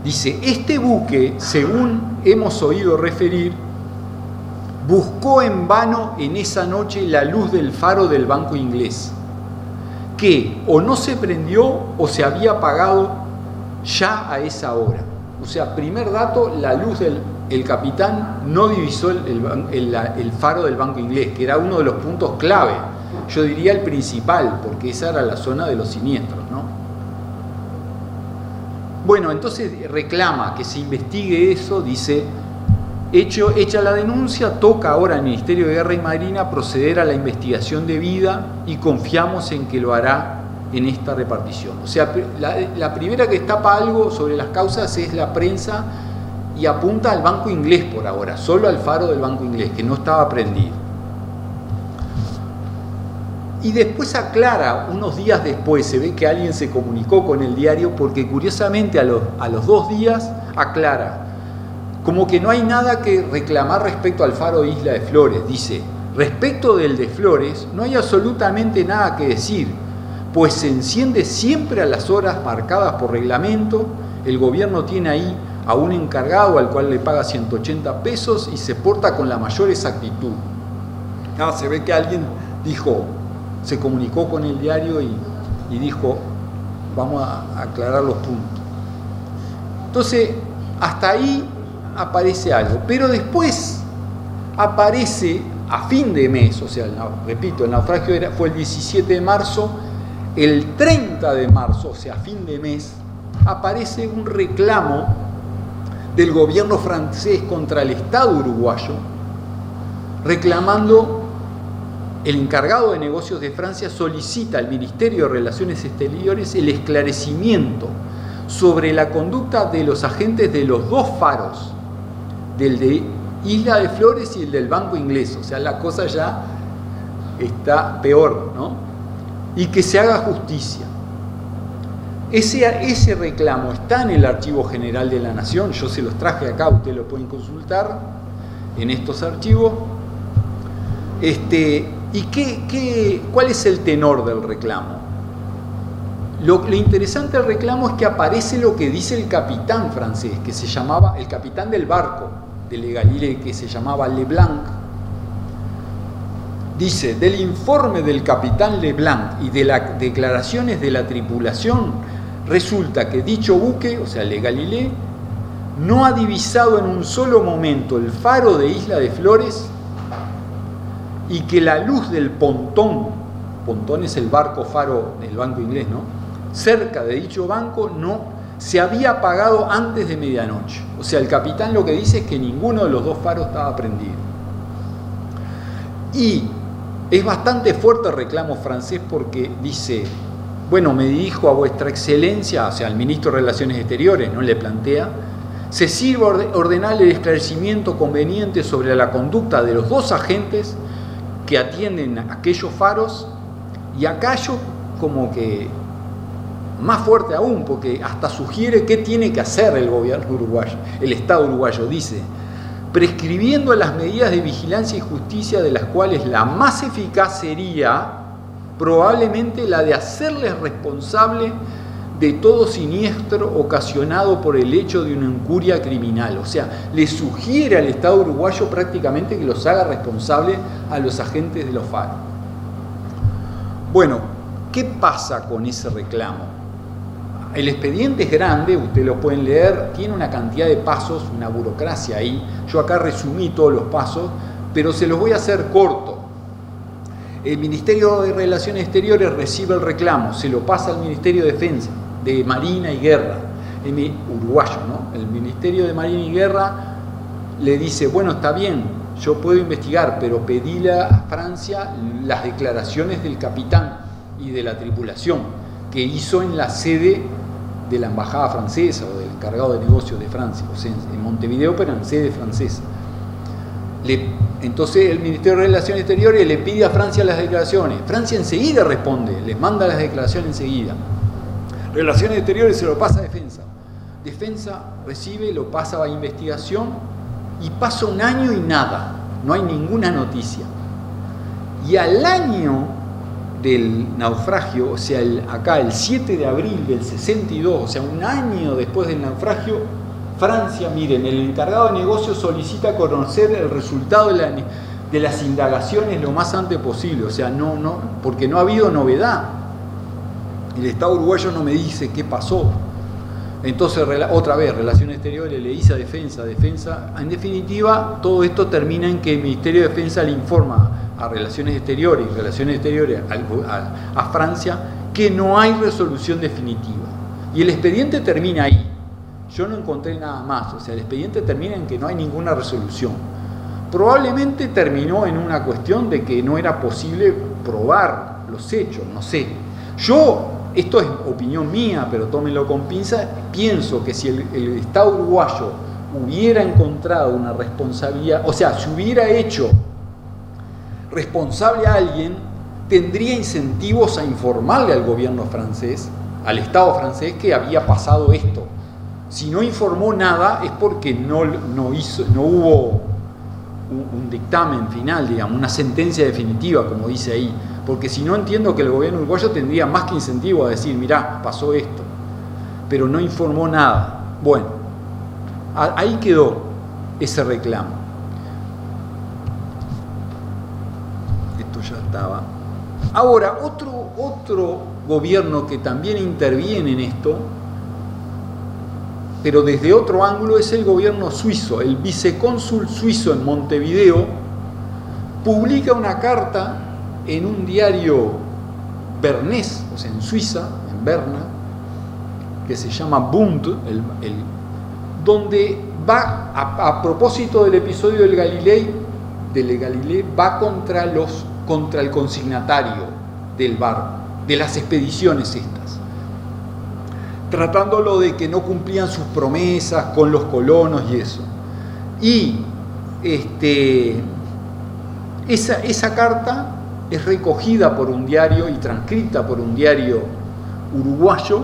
Dice, este buque, según hemos oído referir, buscó en vano en esa noche la luz del faro del Banco Inglés, que o no se prendió o se había apagado ya a esa hora. O sea, primer dato, la luz el capitán no divisó el faro del Banco Inglés, que era uno de los puntos clave, yo diría el principal, porque esa era la zona de los siniestros, ¿no? Bueno, entonces reclama que se investigue eso, dice, hecha la denuncia, toca ahora al Ministerio de Guerra y Marina proceder a la investigación debida y confiamos en que lo hará en esta repartición. O sea, la primera que destapa algo sobre las causas es la prensa y apunta al Banco Inglés por ahora, solo al faro del Banco Inglés, que no estaba prendido. Y después aclara, unos días después, se ve que alguien se comunicó con el diario, porque curiosamente a los 2 días aclara, como que no hay nada que reclamar respecto al faro de Isla de Flores. Dice, respecto del de Flores, no hay absolutamente nada que decir, pues se enciende siempre a las horas marcadas por reglamento, el gobierno tiene ahí a un encargado al cual le paga 180 pesos y se porta con la mayor exactitud. Se ve que alguien se comunicó con el diario y dijo, vamos a aclarar los puntos. Entonces, hasta ahí aparece algo, pero después aparece a fin de mes, o sea, repito, el naufragio fue el 17 de marzo, el 30 de marzo, o sea, a fin de mes, aparece un reclamo del gobierno francés contra el Estado uruguayo, reclamando. El encargado de negocios de Francia solicita al Ministerio de Relaciones Exteriores el esclarecimiento sobre la conducta de los agentes de los 2 faros, del de Isla de Flores y el del Banco Inglés. O sea, la cosa ya está peor, ¿no? Y que se haga justicia. Ese reclamo está en el Archivo General de la Nación, yo se los traje acá, ustedes lo pueden consultar en estos archivos. ¿Y cuál es el tenor del reclamo? Lo interesante del reclamo es que aparece lo que dice el capitán francés, que se llamaba, el capitán del barco de Le Galilée, que se llamaba Leblanc. Dice, del informe del capitán Leblanc y de las declaraciones de la tripulación, resulta que dicho buque, o sea, Le Galilée, no ha divisado en un solo momento el faro de Isla de Flores y que la luz del pontón es el barco faro del Banco Inglés, ¿no?, cerca de dicho banco, no se había apagado antes de medianoche. O sea, el capitán lo que dice es que ninguno de los dos faros estaba prendido. Y es bastante fuerte el reclamo francés porque dice, bueno, me dirijo a vuestra excelencia, o sea, al ministro de Relaciones Exteriores, no le plantea, se sirve ordenar el esclarecimiento conveniente sobre la conducta de los dos agentes que atienden a aquellos faros, y acá yo como que más fuerte aún, porque hasta sugiere qué tiene que hacer el gobierno uruguayo, el Estado uruguayo, dice, prescribiendo las medidas de vigilancia y justicia, de las cuales la más eficaz sería probablemente la de hacerles responsable de todo siniestro ocasionado por el hecho de una incuria criminal. O sea, le sugiere al Estado uruguayo prácticamente que los haga responsable a los agentes de los faros. Bueno, ¿qué pasa con ese reclamo? El expediente es grande, ustedes lo pueden leer, tiene una cantidad de pasos, una burocracia ahí. Yo acá resumí todos los pasos, pero se los voy a hacer corto. El Ministerio de Relaciones Exteriores recibe el reclamo, se lo pasa al Ministerio de Defensa, de Marina y Guerra, uruguayo, ¿no? El Ministerio de Marina y Guerra le dice, bueno, está bien, yo puedo investigar, pero pedíle a Francia las declaraciones del capitán y de la tripulación que hizo en la sede de la embajada francesa o del encargado de negocios de Francia, o sea, en Montevideo, pero en sede francesa. Entonces el Ministerio de Relaciones Exteriores le pide a Francia las declaraciones. Francia enseguida responde, les manda las declaraciones enseguida. Relaciones Exteriores se lo pasa a Defensa. Defensa recibe, lo pasa a investigación y pasa un año y nada, no hay ninguna noticia. Y al año del naufragio, o sea, acá el 7 de abril del 62, o sea, un año después del naufragio, Francia, miren, el encargado de negocios solicita conocer el resultado de las indagaciones lo más antes posible, o sea, porque no ha habido novedad. El Estado uruguayo no me dice qué pasó. Entonces, otra vez, Relaciones Exteriores le dice a Defensa. En definitiva, todo esto termina en que el Ministerio de Defensa le informa a Relaciones Exteriores y Relaciones Exteriores a Francia que no hay resolución definitiva. Y el expediente termina ahí. Yo no encontré nada más, o sea, el expediente termina en que no hay ninguna resolución. Probablemente terminó en una cuestión de que no era posible probar los hechos, no sé. Yo, esto es opinión mía, pero tómenlo con pinza, pienso que si el Estado uruguayo hubiera encontrado una responsabilidad, o sea, si hubiera hecho responsable a alguien, tendría incentivos a informarle al gobierno francés, al Estado francés, que había pasado esto. Si no informó nada es porque no hubo un dictamen final, digamos, una sentencia definitiva, como dice ahí. Porque si no, entiendo que el gobierno uruguayo tendría más que incentivo a decir, mirá, pasó esto. Pero no informó nada. Bueno, ahí quedó ese reclamo. Esto ya estaba. Ahora, otro gobierno que también interviene en esto, pero desde otro ángulo, es el gobierno suizo. El vicecónsul suizo en Montevideo publica una carta en un diario bernés, o sea, en Suiza, en Berna, que se llama Bund, donde va, a propósito del episodio del Galilei, va contra el consignatario del barco, de las expediciones estas, tratándolo de que no cumplían sus promesas con los colonos y eso. Y esa carta es recogida por un diario y transcrita por un diario uruguayo.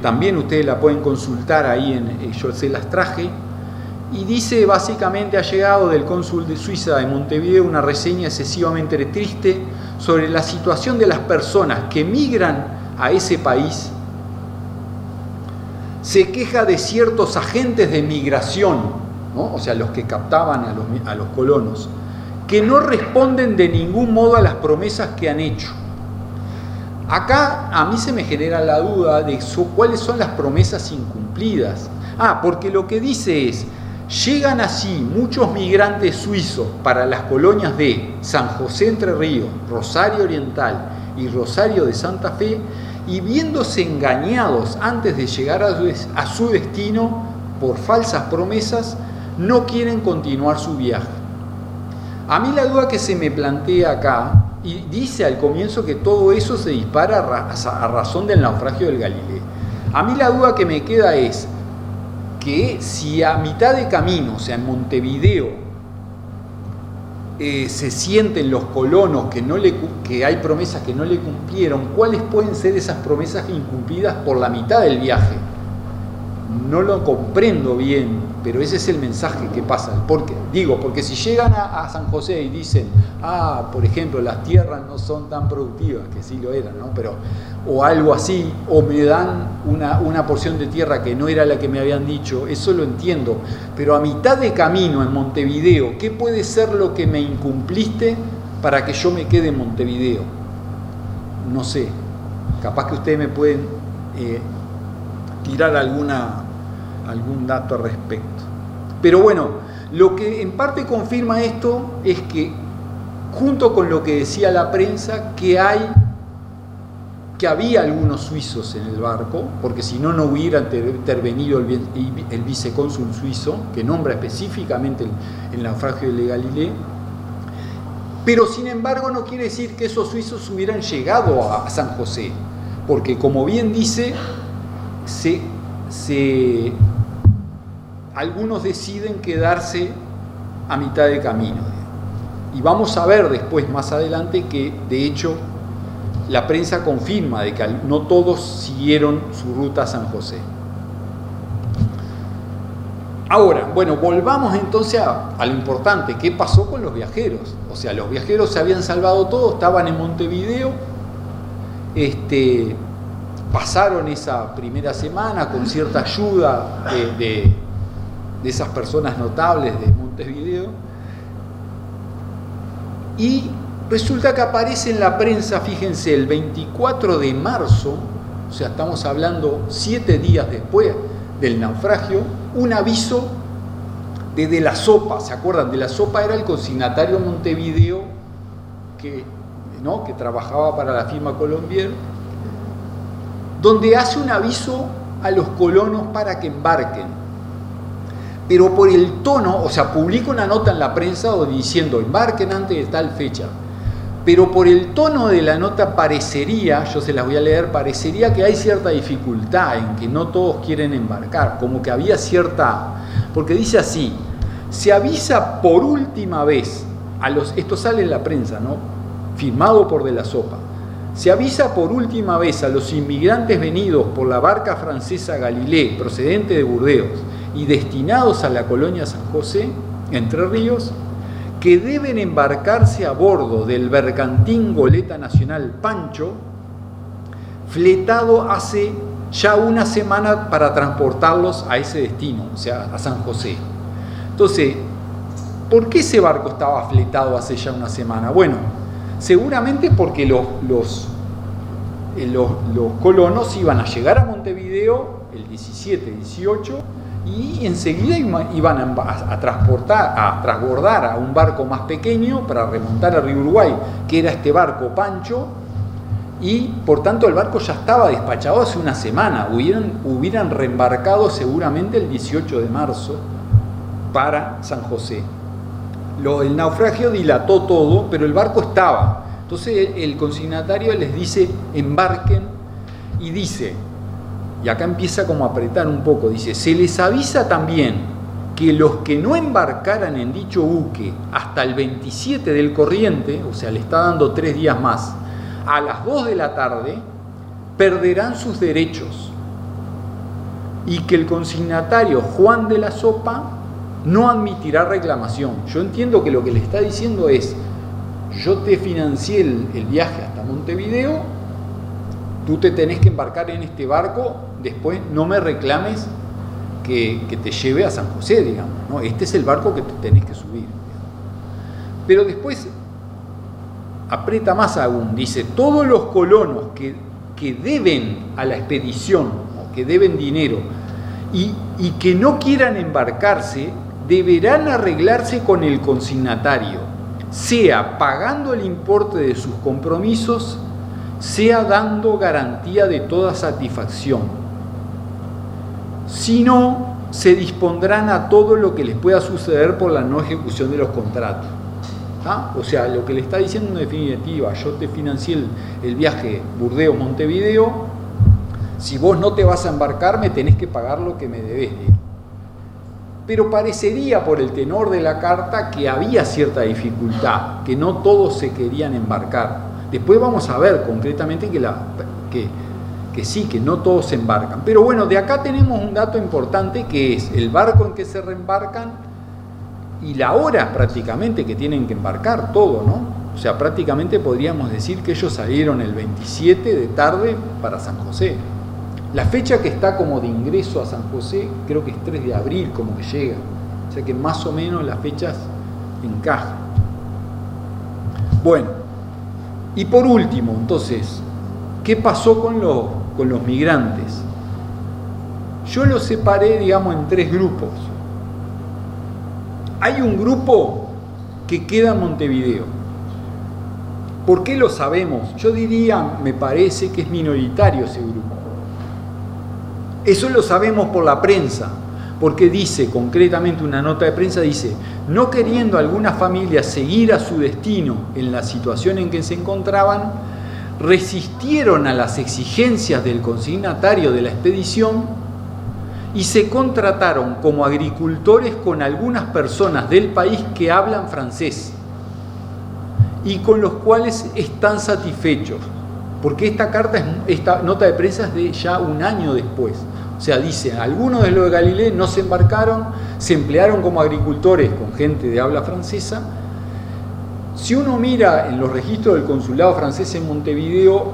También ustedes la pueden consultar ahí, yo se las traje. Y dice básicamente: ha llegado del cónsul de Suiza de Montevideo una reseña excesivamente triste sobre la situación de las personas que migran a ese país. Se queja de ciertos agentes de migración, ¿no? O sea, los que captaban a los colonos, que no responden de ningún modo a las promesas que han hecho. Acá a mí se me genera la duda de cuáles son las promesas incumplidas. Porque lo que dice es: llegan así muchos migrantes suizos para las colonias de San José Entre Ríos, Rosario Oriental y Rosario de Santa Fe, y viéndose engañados antes de llegar a su destino, por falsas promesas, no quieren continuar su viaje. A mí la duda que se me plantea acá, y dice al comienzo que todo eso se dispara a razón del naufragio del Galileo. A mí la duda que me queda es que si a mitad de camino, o sea, en Montevideo, se sienten los colonos que hay promesas que no le cumplieron, ¿cuáles pueden ser esas promesas incumplidas por la mitad del viaje? No lo comprendo bien, pero ese es el mensaje que pasa. Porque si llegan a San José y dicen, por ejemplo, las tierras no son tan productivas, que sí lo eran, ¿no? O algo así, o me dan una porción de tierra que no era la que me habían dicho, eso lo entiendo. Pero a mitad de camino en Montevideo, ¿qué puede ser lo que me incumpliste para que yo me quede en Montevideo? No sé, capaz que ustedes me pueden tirar algún dato al respecto. Pero bueno, lo que en parte confirma esto es que, junto con lo que decía la prensa, que había algunos suizos en el barco, porque si no, no hubiera intervenido el vicecónsul suizo, que nombra específicamente el naufragio de Galileo. Pero sin embargo no quiere decir que esos suizos hubieran llegado a San José, porque como bien dice, algunos deciden quedarse a mitad de camino. Y vamos a ver después, más adelante, que de hecho la prensa confirma de que no todos siguieron su ruta a San José. Ahora, bueno, volvamos entonces a lo importante, ¿qué pasó con los viajeros? O sea, los viajeros se habían salvado todos, estaban en Montevideo, pasaron esa primera semana con cierta ayuda de esas personas notables de Montevideo, y resulta que aparece en la prensa, fíjense, el 24 de marzo, o sea, estamos hablando 7 días después del naufragio, un aviso de De la Sopa. ¿Se acuerdan? De la Sopa era el consignatario Montevideo que trabajaba para la firma Colombier, donde hace un aviso a los colonos para que embarquen. Pero por el tono, o sea, publica una nota en la prensa diciendo embarquen antes de tal fecha. Pero por el tono de la nota parecería, yo se las voy a leer, parecería que hay cierta dificultad en que no todos quieren embarcar, como que había porque dice así, se avisa por última vez esto sale en la prensa, ¿no? Firmado por De la Sopa, se avisa por última vez a los inmigrantes venidos por la barca francesa Galileo, procedente de Burdeos y destinados a la colonia San José, Entre Ríos, que deben embarcarse a bordo del bergantín Goleta Nacional Pancho, fletado hace ya una semana para transportarlos a ese destino, o sea, a San José. Entonces, ¿por qué ese barco estaba fletado hace ya una semana? Bueno, seguramente porque los colonos iban a llegar a Montevideo el 17, 18, y enseguida iban a transbordar a un barco más pequeño para remontar al río Uruguay, que era este barco Pancho, y por tanto el barco ya estaba despachado hace una semana. Hubieran reembarcado seguramente el 18 de marzo para San José. El naufragio dilató todo, pero el barco estaba. Entonces el consignatario les dice embarquen, y dice, y acá empieza como a apretar un poco, dice, se les avisa también que los que no embarcaran en dicho buque hasta el 27 del corriente, o sea, le está dando 3 días más, a las 2 de la tarde, perderán sus derechos, y que el consignatario Juan de la Sopa no admitirá reclamación. Yo entiendo que lo que le está diciendo es, yo te financié el viaje hasta Montevideo, tú te tenés que embarcar en este barco, después no me reclames que te lleve a San José, digamos, ¿no? Este es el barco que te tenés que subir. Pero después aprieta más aún, dice, todos los colonos que deben a la expedición, ¿no? Que deben dinero, y que no quieran embarcarse, deberán arreglarse con el consignatario, sea pagando el importe de sus compromisos, sea dando garantía de toda satisfacción. Si no, se dispondrán a todo lo que les pueda suceder por la no ejecución de los contratos. ¿Ah? O sea, lo que le está diciendo en definitiva, yo te financié el viaje Burdeos-Montevideo, si vos no te vas a embarcar me tenés que pagar lo que me debés, digamos. Pero parecería por el tenor de la carta que había cierta dificultad, que no todos se querían embarcar. Después vamos a ver concretamente que sí, que no todos se embarcan. Pero bueno, de acá tenemos un dato importante que es el barco en que se reembarcan y la hora prácticamente que tienen que embarcar todo, ¿no? O sea, prácticamente podríamos decir que ellos salieron el 27 de tarde para San José. La fecha que está como de ingreso a San José, creo que es 3 de abril como que llega. O sea que más o menos las fechas encajan. Bueno, y por último, entonces, ¿qué pasó con los migrantes? Yo los separé, digamos, en 3 grupos. Hay un grupo que queda en Montevideo. ¿Por qué lo sabemos? Yo diría, me parece que es minoritario ese grupo. Eso lo sabemos por la prensa, porque dice, concretamente una nota de prensa dice, no queriendo algunas familias seguir a su destino en la situación en que se encontraban, resistieron a las exigencias del consignatario de la expedición y se contrataron como agricultores con algunas personas del país que hablan francés y con los cuales están satisfechos, porque esta nota de prensa es de ya un año después. O sea, dice, algunos de los de Galilea no se embarcaron, se emplearon como agricultores con gente de habla francesa. Si uno mira en los registros del consulado francés en Montevideo,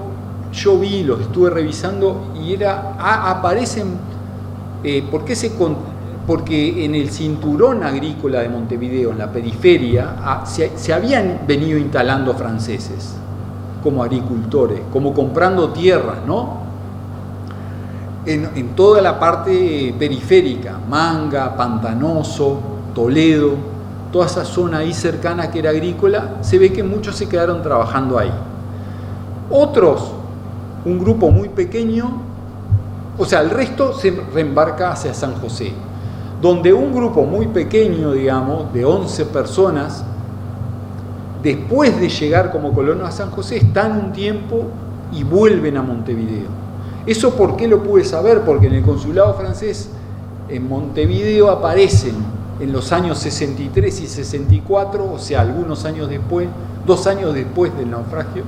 yo los estuve revisando y aparecen, porque en el cinturón agrícola de Montevideo, en la periferia, se habían venido instalando franceses como agricultores, como comprando tierras, ¿no? En toda la parte periférica, Manga, Pantanoso, Toledo, toda esa zona ahí cercana que era agrícola, se ve que muchos se quedaron trabajando ahí. Otros, un grupo muy pequeño, o sea, el resto se reembarca hacia San José, donde un grupo muy pequeño, digamos, de 11 personas, después de llegar como colonos a San José, están un tiempo y vuelven a Montevideo. ¿Eso por qué lo pude saber? Porque en el consulado francés en Montevideo aparecen en los años 63 y 64, o sea, algunos años después, 2 años después del naufragio,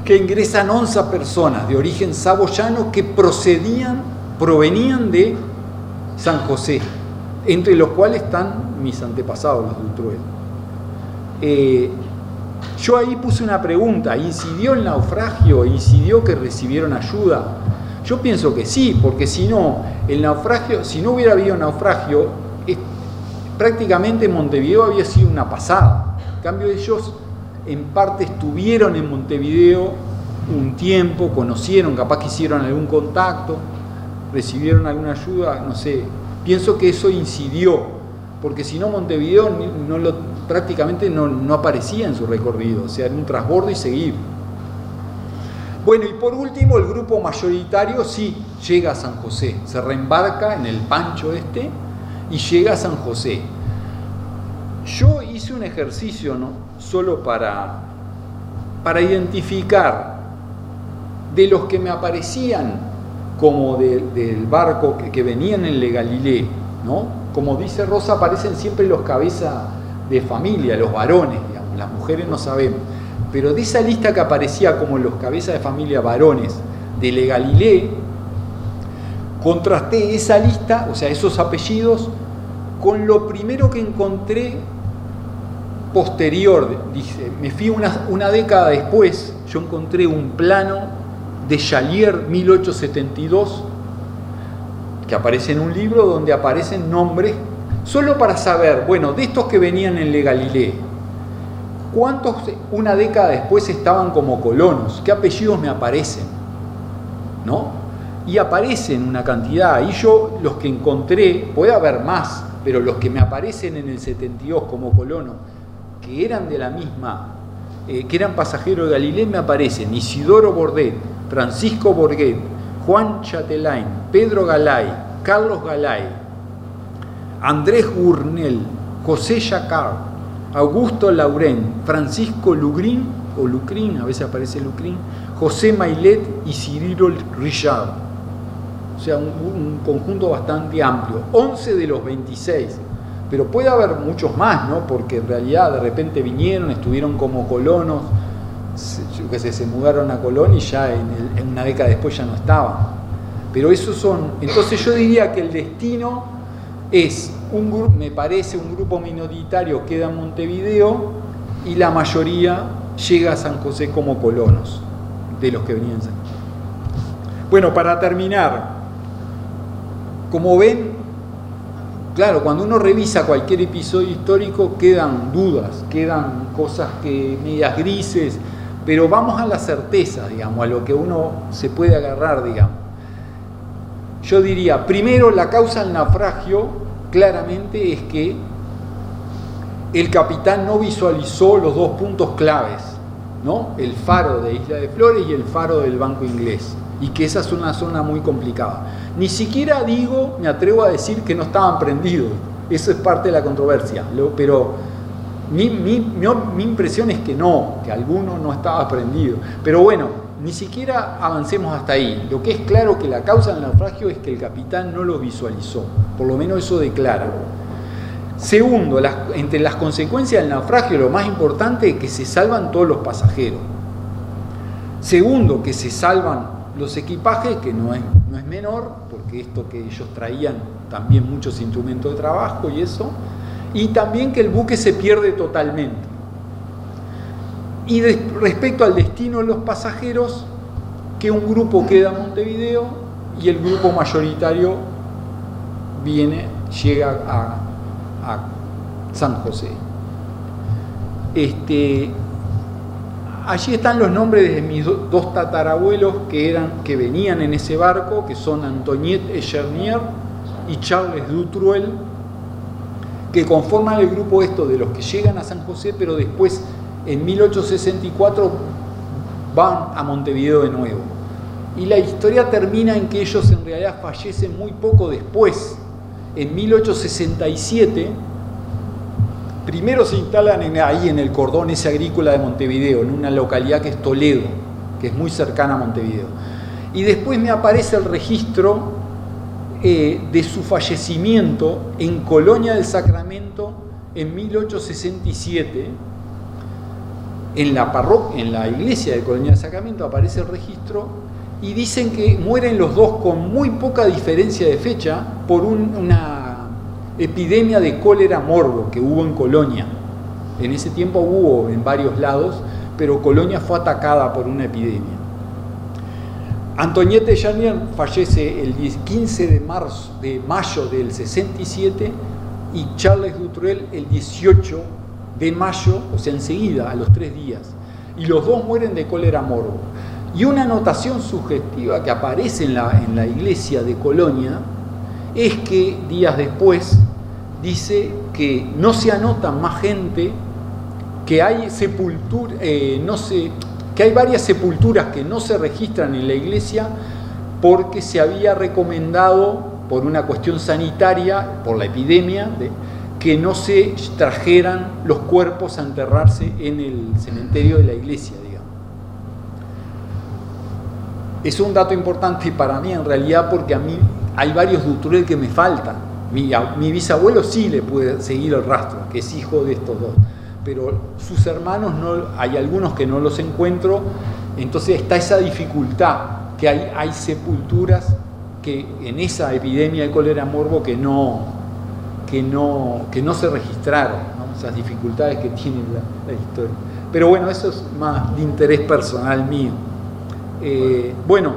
que ingresan 11 personas de origen saboyano que provenían de San José, entre los cuales están mis antepasados, los Dutruel. Yo ahí puse una pregunta, ¿incidió el naufragio? ¿Incidió que recibieron ayuda? Yo pienso que sí, porque si no hubiera habido naufragio, prácticamente Montevideo había sido una pasada. En cambio ellos en parte estuvieron en Montevideo un tiempo, conocieron, capaz que hicieron algún contacto, recibieron alguna ayuda, no sé. Pienso que eso incidió, porque si no Montevideo prácticamente no aparecía en su recorrido, o sea, en un transbordo y seguir. Bueno, y por último, el grupo mayoritario sí llega a San José, se reembarca en el Pancho y llega a San José. Yo hice un ejercicio, ¿no? Solo para identificar de los que me aparecían como del barco que venían en Le Galilée, ¿no? Como dice Rosa, aparecen siempre los cabezas de familia, los varones, digamos, las mujeres no sabemos. Pero de esa lista que aparecía como los cabezas de familia varones de Le Galilée, contrasté esa lista, o sea, esos apellidos, con lo primero que encontré posterior. Dice, me fui una década después, yo encontré un plano de Chalier 1872, que aparece en un libro donde aparecen nombres, solo para saber, bueno, de estos que venían en Le Galilée, ¿cuántos una década después estaban como colonos? ¿Qué apellidos me aparecen? ¿No? Y aparecen una cantidad, y yo los que encontré, puede haber más, pero los que me aparecen en el 72 como colonos, que eran de la misma, que eran pasajeros de Galilea, me aparecen Isidoro Bordet, Francisco Borget, Juan Chatelain, Pedro Galay, Carlos Galay, Andrés Gurnel, José Jacquard, Augusto Laurent, Francisco Lugrin, o Lucrin, a veces aparece Lucrin, José Maillet y Cirilo Richard. O sea, un conjunto bastante amplio. 11 de los 26. Pero puede haber muchos más, ¿no? Porque en realidad de repente vinieron, estuvieron como colonos, se mudaron a Colón y ya en una década después ya no estaban. Pero esos son... Entonces yo diría que el destino es, me parece, un grupo minoritario queda en Montevideo y la mayoría llega a San José como colonos de los que venían. Bueno, para terminar, como ven, claro, cuando uno revisa cualquier episodio histórico quedan dudas, quedan cosas que medias grises, pero vamos a la certeza, digamos, a lo que uno se puede agarrar, digamos. Yo diría, primero, la causa del naufragio claramente es que el capitán no visualizó los dos puntos claves, ¿no? El faro de Isla de Flores y el faro del Banco Inglés, y que esa es una zona muy complicada. Ni siquiera me atrevo a decir que no estaban prendidos, eso es parte de la controversia, pero mi impresión es que no, que alguno no estaba prendido. Pero bueno, ni siquiera avancemos hasta ahí. Lo que es claro que la causa del naufragio es que el capitán no lo visualizó, por lo menos eso declara. Segundo, entre las consecuencias del naufragio, lo más importante es que se salvan todos los pasajeros. Segundo, que se salvan los equipajes, que no es menor, porque esto que ellos traían también muchos instrumentos de trabajo y eso, y también que el buque se pierde totalmente. Y respecto al destino de los pasajeros, que un grupo queda en Montevideo y el grupo mayoritario llega a San José. Allí están los nombres de mis dos tatarabuelos que venían en ese barco, que son Antoniette Echernier y Charles Dutruel, que conforman el grupo de los que llegan a San José, pero después en 1864 van a Montevideo de nuevo. Y la historia termina en que ellos en realidad fallecen muy poco después. En 1867, primero se instalan ahí en el cordón ese agrícola de Montevideo, en una localidad que es Toledo, que es muy cercana a Montevideo. Y después me aparece el registro de su fallecimiento en Colonia del Sacramento en 1867. En la iglesia de Colonia del Sacramento aparece el registro y dicen que mueren los dos con muy poca diferencia de fecha por una epidemia de cólera morbo que hubo en Colonia. En ese tiempo hubo en varios lados, pero Colonia fue atacada por una epidemia. Antoniette Echernier fallece el 15 de mayo del 67 y Charles Dutruel el 18 de mayo, o sea, enseguida, a los 3 días. Y los dos mueren de cólera morbo. Y una anotación sugestiva que aparece en la iglesia de Colonia es que días después dice que no se anota más gente, que hay que hay varias sepulturas que no se registran en la iglesia porque se había recomendado por una cuestión sanitaria, por la epidemia, que no se trajeran los cuerpos a enterrarse en el cementerio de la iglesia, digamos. Es un dato importante para mí en realidad, porque a mí hay varios Dutruel que me faltan. Mi bisabuelo sí le puede seguir el rastro, que es hijo de estos dos, pero sus hermanos no, hay algunos que no los encuentro. Entonces está esa dificultad, que hay sepulturas que en esa epidemia de cólera morbo que no se registraron, ¿no? Esas dificultades que tiene la historia. Pero bueno, eso es más de interés personal mío. Bueno,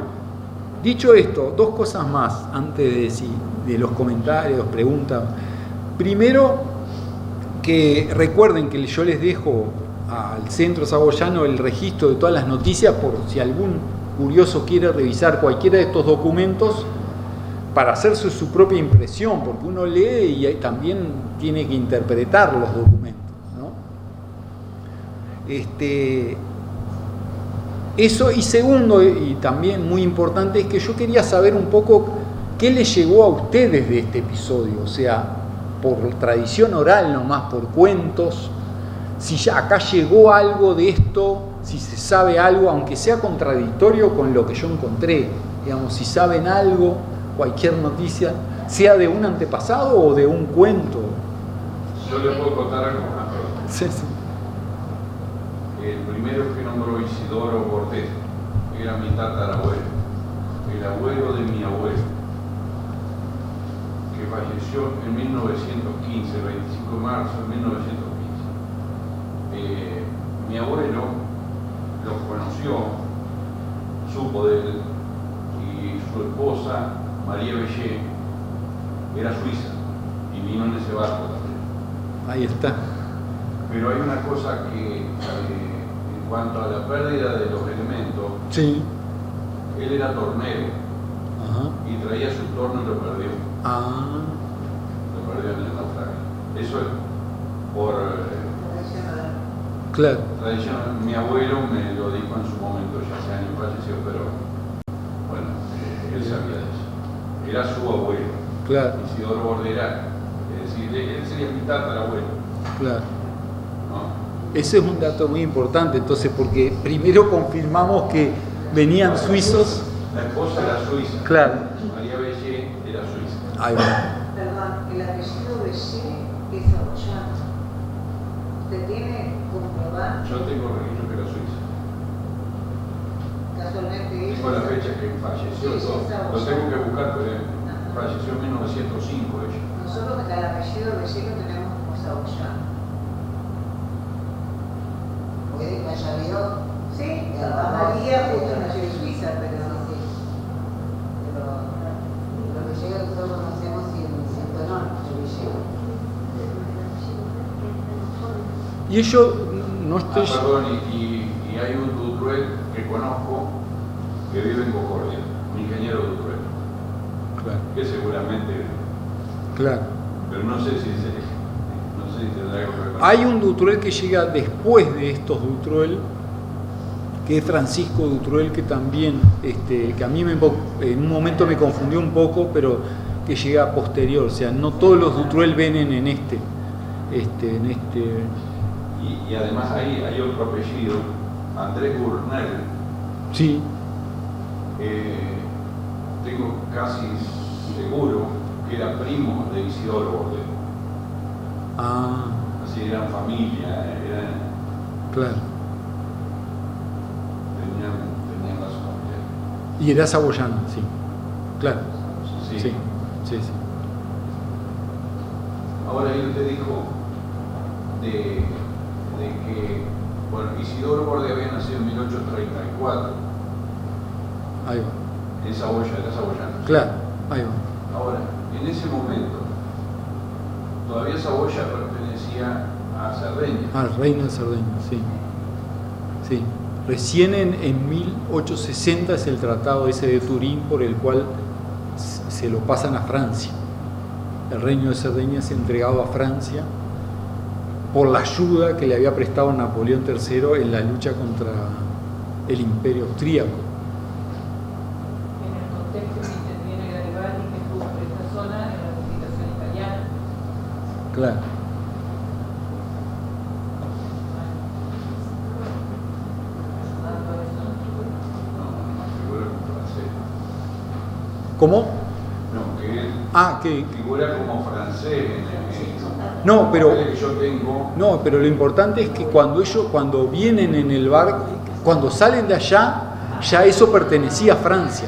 dicho esto, dos cosas más antes de los comentarios, preguntas. Primero, que recuerden que yo les dejo al Centro Saboyano el registro de todas las noticias por si algún curioso quiere revisar cualquiera de estos documentos para hacerse su propia impresión, porque uno lee y también tiene que interpretar los documentos, ¿no? Eso, y segundo, y también muy importante, es que yo quería saber un poco ¿qué les llegó a ustedes de este episodio? O sea, por tradición oral nomás, por cuentos, si ya acá llegó algo de esto, si se sabe algo, aunque sea contradictorio con lo que yo encontré, digamos, si saben algo, cualquier noticia, sea de un antepasado o de un cuento. Yo les puedo contar algo más. Sí, sí. El primero que nombró Isidoro Cortés era mi tatarabuelo, el abuelo de mi abuelo, que falleció en 1915, el 25 de marzo de 1915. Mi abuelo lo conoció, supo de él, y su esposa, María Bellé, era suiza y vino en ese barco también. Ahí está. Pero hay una cosa que, en cuanto a la pérdida de los elementos, Sí. él era tornero. Ajá. Y traía su torno y lo perdió. Ah. Lo perdió en el naufragio. Eso es por Claro. tradición. Mi abuelo me lo dijo en su momento, ya hace años falleció, pero bueno, él sabía de eso. Era su abuelo. Claro. Isidoro Bordera, es decir, él sería mi tatarabuelo, Claro. ¿no? Ese es un dato muy importante, entonces, porque primero confirmamos que venían suizos. La esposa era suiza. Claro. María Bellé era suiza. Ahí va. Perdón, el apellido Bellé es saboyano. ¿Usted tiene comprobar? Yo tengo registro que era suiza. Casualmente Tengo la fecha que falleció, Sí, todo. sí, Lo tengo que buscar, pero falleció en 1905 ella. nosotros el apellido Bellé lo tenemos como saboyano. Puede que haya habido. Sí, María justo nació en Suiza, pero no sé. Pero lo que llega nosotros conocemos y en Tonón, Y ellos no estoy. Perdón, y hay un Dutruel que conozco que vive en Concordia, un ingeniero Dutruel, Claro. que seguramente, Claro. pero no sé si tendrá algo que ver con Hay un Dutruel que llega después de estos Dutruel, que es Francisco Dutruel, que también, que a mí en un momento me confundió un poco, pero que llega posterior. O sea, no todos los Dutruel vienen en este. Y además hay otro apellido, Andrés Gurnel, Sí, tengo casi seguro que era primo de Isidoro Bordero. ah, Así eran familia, claro. tenían razón familiar. Y era saboyano, sí. Claro. Sí. Sí, sí, sí. Ahora él te dijo de que, bueno, Isidoro Bordero había nacido en 1834, Ahí va. en Saboya, era saboyano. Claro, ahí va. Ahora, en ese momento, todavía Saboya pertenecía a Cerdeña. Al reino de Cerdeña, sí. Sí. Recién en 1860 es el tratado ese de Turín por el cual se lo pasan a Francia. El reino de Cerdeña es entregado a Francia por la ayuda que le había prestado Napoleón III en la lucha contra el Imperio Austríaco. En el contexto que interviene Garibaldi, que estuvo por esta zona en la conquista italiana. Claro. Figura como francés. ¿Cómo? No, que él Que figura como francés en no, pero que yo tengo. no, pero lo importante es que cuando vienen en el barco, cuando salen de allá, ya eso pertenecía a Francia.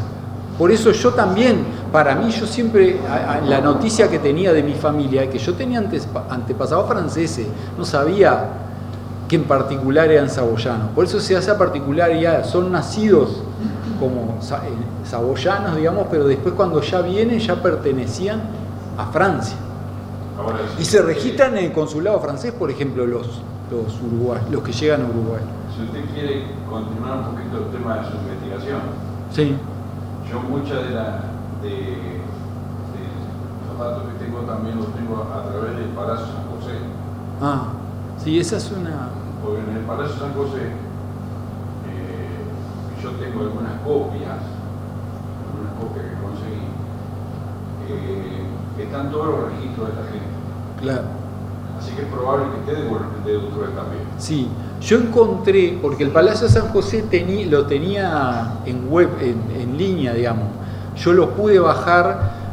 Por eso yo también, para mí, yo siempre, la noticia que tenía de mi familia, que yo tenía antepasados franceses, no sabía que en particular eran saboyanos. Por eso se hace a particular, ya son nacidos como saboyanos, digamos, pero después cuando ya vienen, ya pertenecían a Francia. Ahora, Y se registran en el consulado francés, por ejemplo, los uruguayos, los que llegan a Uruguay. si usted quiere continuar un poquito el tema de su investigación, Sí, yo muchas de los datos que tengo también los tengo a través del Palacio San José. sí, esa es una... Porque en el Palacio San José yo tengo algunas copias que conseguí, están todos los registros de esta gente. Claro. Así que es probable que esté de Dutrell también. Sí, yo encontré, porque el Palacio de San José lo tenía en web, en línea, digamos. Yo lo pude bajar,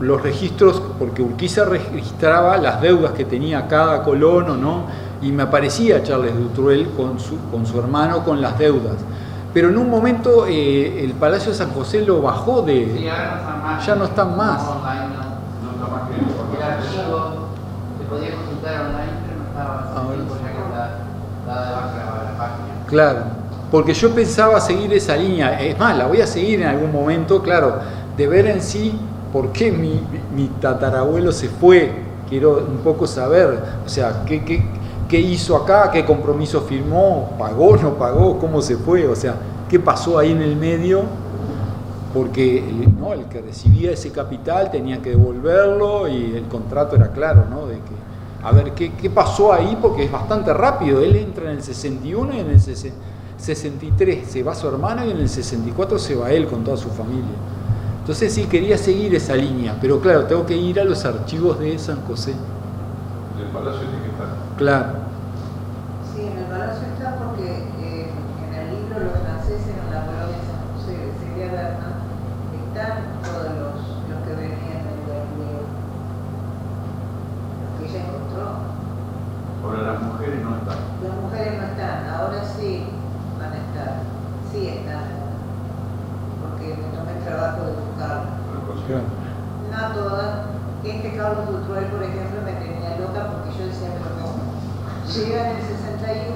los registros, porque Urquiza registraba las deudas que tenía cada colono, ¿no? Y me aparecía Charles Dutrell con su hermano con las deudas. Pero en un momento el Palacio de San José lo bajó de... Sí, ahora no están más. Ya no están más. No, online no. No está más que El archivo se podía consultar online, pero no estaba Ahora así, ya que la de baja la página. Claro, porque yo pensaba seguir esa línea, es más, la voy a seguir en algún momento, claro, de ver en sí por qué mi tatarabuelo se fue, quiero un poco saber, o sea, qué hizo acá, qué compromiso firmó, pagó, no pagó, cómo se fue, o sea, qué pasó ahí en el medio, porque el que recibía ese capital tenía que devolverlo y el contrato era claro, ¿no? De que, a ver, ¿qué pasó ahí? Porque es bastante rápido. Él entra en el 61 y en el 63 se va su hermano y en el 64 se va él con toda su familia. Entonces sí, quería seguir esa línea, pero claro, tengo que ir a los archivos de San José. del Palacio tiene que estar. Claro, Sí, en el Palacio está porque en el libro Los franceses en la colonia de San José de Celia Berna están todos los que venían del Galileo, los que ella encontró. Ahora las mujeres no están. Las mujeres no están, ahora sí van a estar, sí están, porque me tomé el trabajo de buscarlas. claro. No todas. Este Carlos Dutrell, por ejemplo, me tenía loca porque yo decía, pero no, llega en el 61,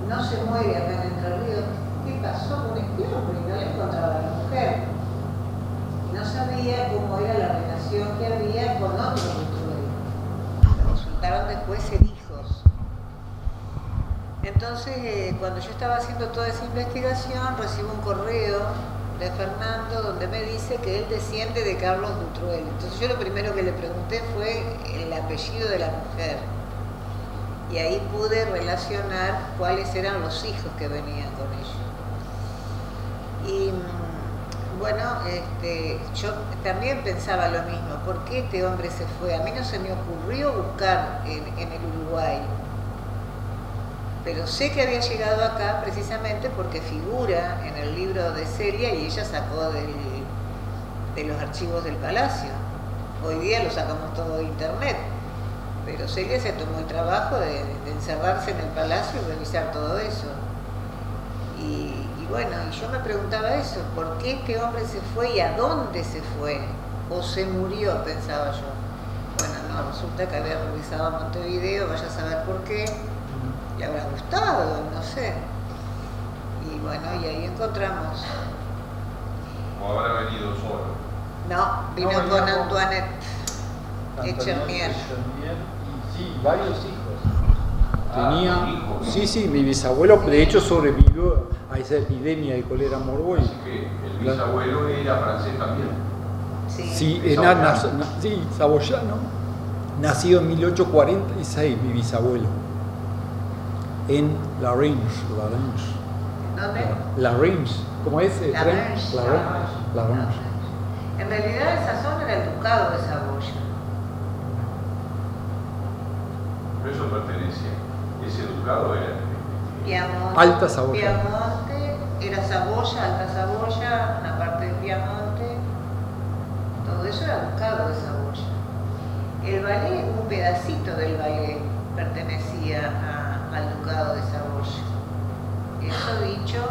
no se muere acá en Entre Ríos, ¿qué pasó con este hombre? No le encontraba a la mujer. Y no sabía cómo era la relación que había con otro Dutrell. Resultaron después ser hijos. Entonces, cuando yo estaba haciendo toda esa investigación, recibo un correo de Fernando donde me dice que él desciende de Carlos Dutrell. Entonces yo lo primero que le pregunté fue el apellido de la mujer. Y ahí pude relacionar cuáles eran los hijos que venían con ellos. Y bueno, yo también pensaba lo mismo. ¿Por qué este hombre se fue? A mí no se me ocurrió buscar en el Uruguay. Pero sé que había llegado acá precisamente porque figura en el libro de Celia y ella sacó de los archivos del Palacio. Hoy día lo sacamos todo de internet, pero Celia se tomó el trabajo de encerrarse en el Palacio y revisar todo eso. Y bueno, y yo me preguntaba eso, ¿por qué este hombre se fue y a dónde se fue? ¿O se murió? Pensaba yo. Bueno, no, resulta que había regresado a Montevideo, vaya a saber por qué. Le habrá gustado, no sé. Y bueno, y ahí encontramos. O habrá venido solo. No, vino No, con venía con Antoinette Antoinette Echernier. Echernier, y sí, varios hijos. Tenía, hijos. sí, mi bisabuelo de hecho sobrevivió a esa epidemia de cólera morboide. Así que el bisabuelo era francés también. Sí, Saboyano. sí, saboyano, nacido en 1846, mi bisabuelo, en La Range. ¿Dónde? La Range, ¿cómo es? La Range. La Range. En realidad esa zona era el ducado de Saboya. Pero eso pertenecía. Ese ducado era. Piamonte, Alta Saboya. Piamonte, era Saboya, Alta Saboya, una parte de Piamonte. Todo eso era ducado de Saboya. El Valais, un pedacito del Valais, pertenecía al ducado de Saboya. Eso dicho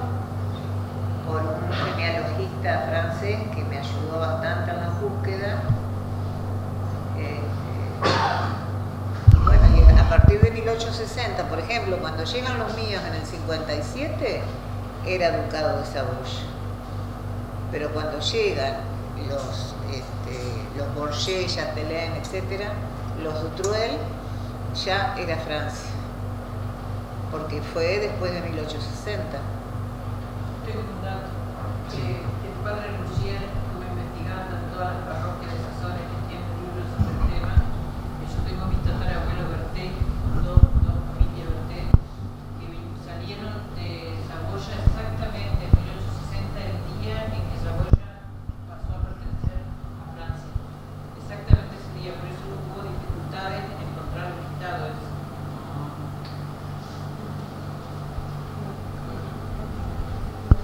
por un genealogista francés que me ayudó bastante en la búsqueda. Y bueno, y a partir de 1860, por ejemplo, cuando llegan los míos en el 57, era ducado de Saboya. Pero cuando llegan los Bourget, Châtelain, etc., los Dutrell, ya era Francia, porque fue después de 1860. Tengo un dato. El padre Lucier estuvo investigando en todas las parroquias de esa zona que tienen libros sobre el tema. Y yo tengo mi tatarabuelo Berté, dos familias Berté, que salieron de Saboya exactamente en 1860, el día en que Saboya pasó a pertenecer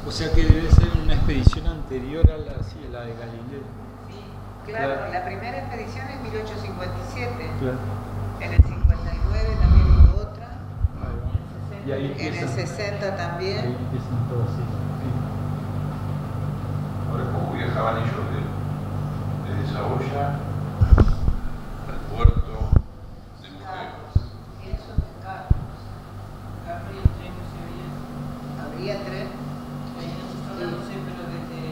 O sea que debe ser una expedición anterior a la, sí, a la de Galileo. Sí, claro, Claro. la primera expedición es 1857. Claro. En el 59 también hubo otra. Y ahí En el empiezan, 60 ahí también. empiezan todos así. Ahora, como viajaban ellos desde esa olla al puerto de Burdeos. Eso es carro. Carro y el tren no se veía. Habría tren. Nosotros no sé, pero desde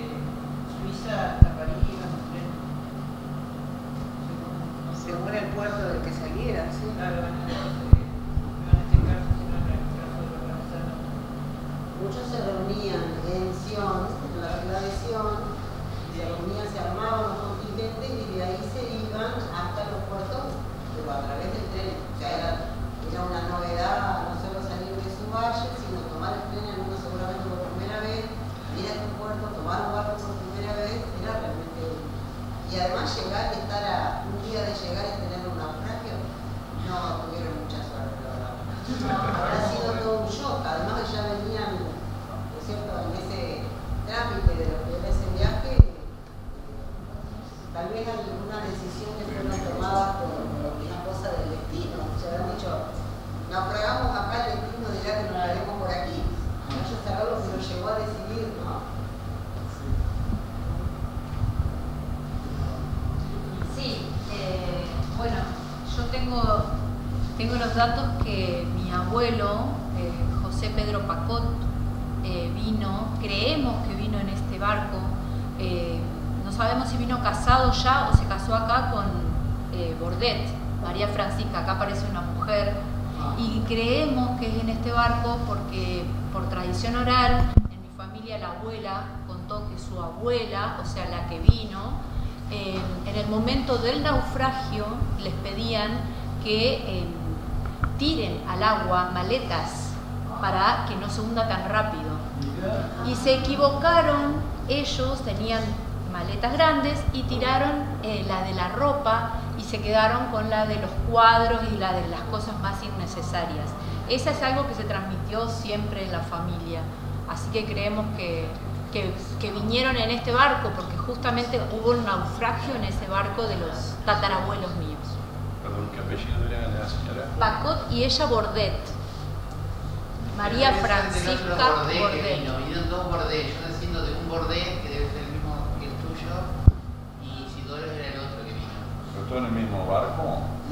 Suiza hasta París iban los trenes. Según el puerto del que salieran, sí. Claro, en este caso, si no en el caso de la Granzana. Muchos se reunían en Sion, en la ciudad de Sion, se reunían, se armaban los contingentes y de ahí se iban hasta los puertos, pero a través del tren. O sea, era una novedad no solo salir de su valle, sino tomar el tren, algunos seguramente por primera vez, ir a un puerto, tomar un barco por primera vez, era realmente. Y además llegar y estar a un día de llegar y tener un naufragio, no tuvieron mucha suerte, la verdad. Habrá sido todo un shock, además ya venían, ¿no es cierto?, en ese trámite de lo que era ese viaje, tal vez alguna decisión que fueron tomadas por una cosa del destino, se habrán dicho, naufragamos acá, el destino dirá que nos haremos por aquí. Ellos sabrán lo que nos llevó a decidir, ¿no? Sí, bueno, yo tengo los datos que mi abuelo, José Pedro Pacot, vino, creemos que vino en este barco, no sabemos si vino casado ya o se casó acá con Bordet, María Francisca, acá aparece una mujer, y creemos que es en este barco porque por tradición oral, en mi familia la abuela contó que su abuela, o sea la que vino, en el momento del naufragio les pedían que tiren al agua maletas para que no se hunda tan rápido. Y se equivocaron, ellos tenían maletas grandes y tiraron la de la ropa y se quedaron con la de los cuadros y la de las cosas más innecesarias. Esa es algo que se transmitió siempre en la familia, así que creemos que vinieron en este barco porque justamente hubo un naufragio en ese barco de los tatarabuelos míos. Perdón, ¿qué apellido era la señora? Pacot y ella Bordet. María Francisca Bordet. Vinieron dos Bordet. Yo desciendo de un Bordet que debe ser el mismo que el tuyo y Isidoro era el otro que vino. ¿Pero todo en el mismo barco?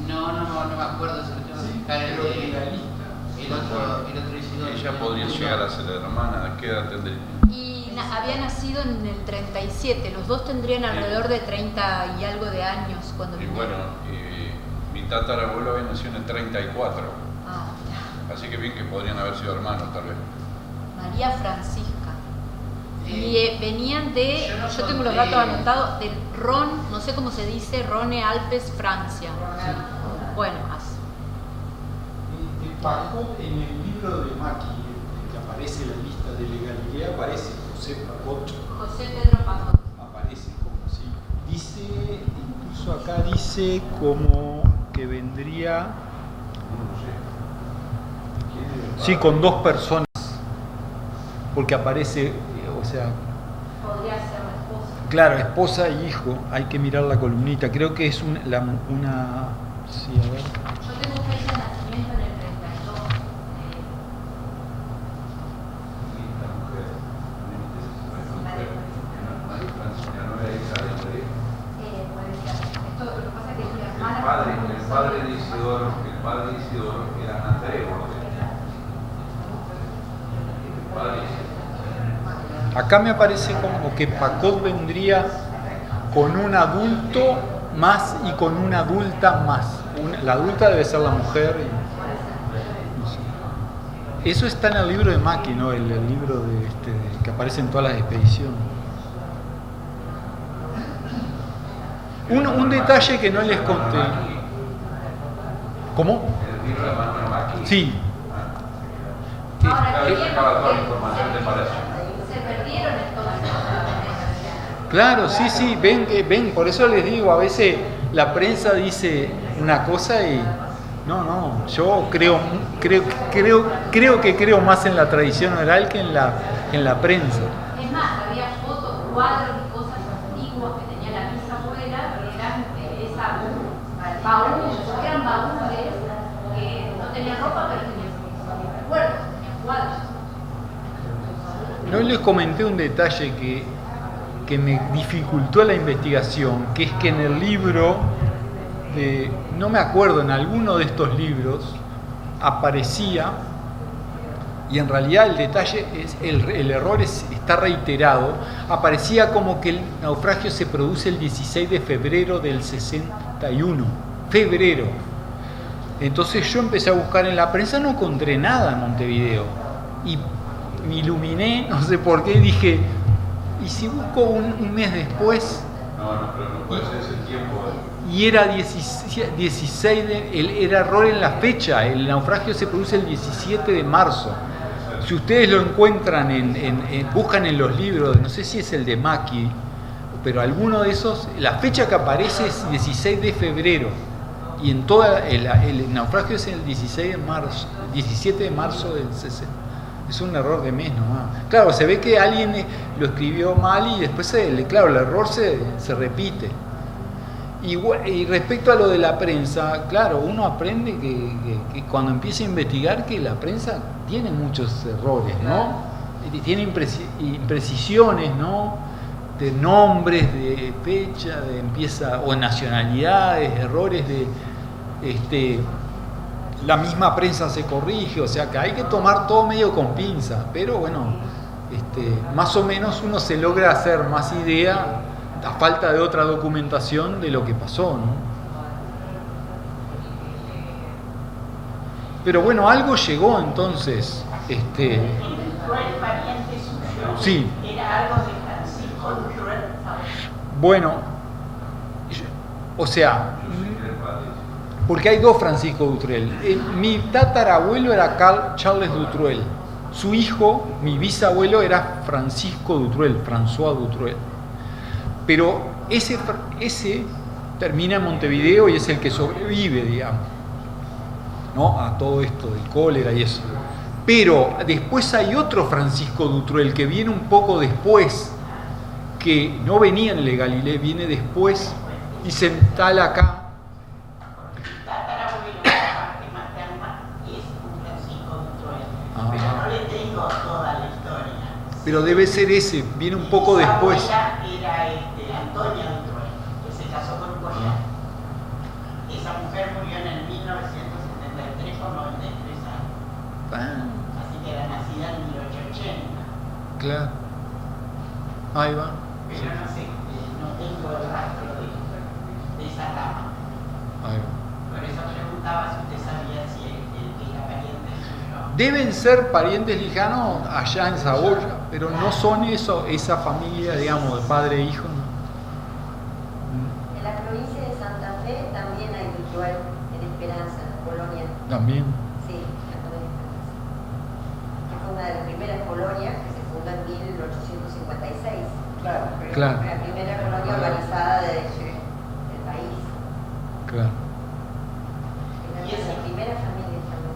No me acuerdo si lo tengo que buscar el otro Isidoro. Ella podría llegar a ser la hermana, ¿qué edad tendría? Y había nacido en el 37, los dos tendrían alrededor de 30 y algo de años cuando Y vinieron. bueno, mi tatarabuelo había nacido en el 34, Ah, así que bien que podrían haber sido hermanos tal vez. María Francisca. Y venían de, yo no yo tengo los conté. datos anotados, del Ron, no sé cómo se dice, Rhone Alpes, Francia. Bueno, así. De Pacot, en el libro de Maki, que aparece la lista de Galilea, aparece José Pacot, José Pedro Pacot. aparece como si. Dice, incluso acá dice como que vendría, sí, con dos personas, porque aparece, o sea, Podría ser la esposa. claro, esposa y hijo, hay que mirar la columnita, creo que es una sí, a ver. Yo tengo fecha de nacimiento en el 32. Puede ser. Esto lo que pasa es que mi hermana. El padre de Isidoro era Andrés Bordet. El padre de Isidoro. Acá me aparece como que Pacot vendría con un adulto más y con una adulta más. La adulta debe ser la mujer. No sé. Eso está en el libro de Maki, ¿no? El libro que aparece en todas las expediciones. Un detalle que no les conté. ¿Cómo? El libro de Manuel Maki. Sí. Ahora, Ahí sacaba toda la información de Palacio. se perdieron entonces. Claro, sí, ven, por eso les digo, a veces la prensa dice una cosa y No, yo creo que creo más en la tradición oral que en la prensa. Es más, había fotos, cuadros y cosas antiguas que tenía la bisabuela que eran baúles que no tenían ropa, pero tenían recuerdos, tenían cuadros. No les comenté un detalle que me dificultó la investigación, que es que en el libro, no me acuerdo, en alguno de estos libros aparecía, y en realidad el detalle es el error está reiterado, aparecía como que el naufragio se produce el 16 de febrero del 61, febrero. Entonces yo empecé a buscar en la prensa, no encontré nada en Montevideo, y me iluminé, no sé por qué, dije, ¿y si busco un mes después? No, pero no puede ser ese tiempo. Y era 16 era error en la fecha, el naufragio se produce el 17 de marzo. Si ustedes lo encuentran, buscan en los libros, no sé si es el de Maki, pero alguno de esos, la fecha que aparece es 16 de febrero. Y en toda el naufragio es el 17 de marzo del 60. Es un error de mes nomás. Claro, se ve que alguien lo escribió mal y después, claro, el error se repite. Y respecto a lo de la prensa, claro, uno aprende que cuando empieza a investigar que la prensa tiene muchos errores, ¿no? Tiene imprecisiones, ¿no? De nombres, de fecha, o nacionalidades, errores la misma prensa se corrige, o sea que hay que tomar todo medio con pinza, pero bueno, más o menos uno se logra hacer más idea a falta de otra documentación de lo que pasó, ¿no? Pero bueno, algo llegó entonces. ¿El pariente suyo? Sí. ¿Era algo de Francisco Dutrell? Bueno, o sea, porque hay dos Francisco Dutrell. Mi tatarabuelo era Charles Dutrell. Su hijo, mi bisabuelo, era Francisco Dutrell, François Dutrell. Pero ese termina en Montevideo y es el que sobrevive, digamos, ¿no? A todo esto del cólera y eso. Pero después hay otro Francisco Dutrell que viene un poco después, que no venía en el Galileo, viene después y se instala acá. Pero no le tengo toda la historia. Pero debe ser ese, viene un poco después. Era Antonia Dutrell, que se casó con un collar. Esa mujer murió en el 1973 con 93 años. Así que era nacida en 1880. Claro. Ahí va. Pero no sé, no tengo el rastro de esa rama. Ahí va. Por eso preguntaba si usted sabía si era pariente suyo. Deben ser parientes lejanos allá en Saboya, pero no son esa familia, digamos, de padre e hijo. ¿No? En la provincia de Santa Fe también hay Dutrell, en Esperanza, en Colonia. También. Sí, en Colonia Esperanza. Que fue una de las primeras colonias que se fundó en 1856. Claro. Claro. La primera colonia organizada del país. Claro. Era una de las primeras familias también.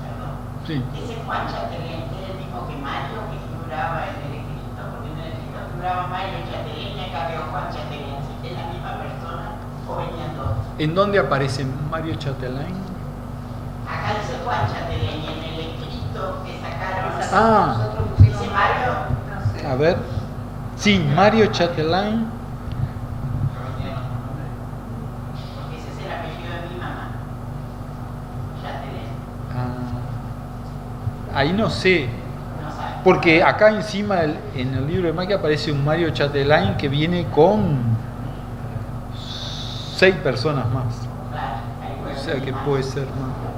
Perdón. Sí. Ese Juan Chatelén era el mismo que Mario que figuraba en el escrito, porque en el escrito figuraba Mario Chatelén y acá veo Juan Chatelén. ¿Sí es la misma persona o venían dos? ¿En dónde aparece Mario Chatelain? Acá dice Juan Chatelén y en el escrito que sacaron Nosotros pusimos dice Mario. A ver. Sí, Mario Chatelain. Porque ese es el apellido de mi mamá. Chatelén. Ahí no sé. No sabe. Porque acá encima en el libro de Maki aparece un Mario Chatelain que viene con 6 personas más. Claro, ahí O sea que puede ser más.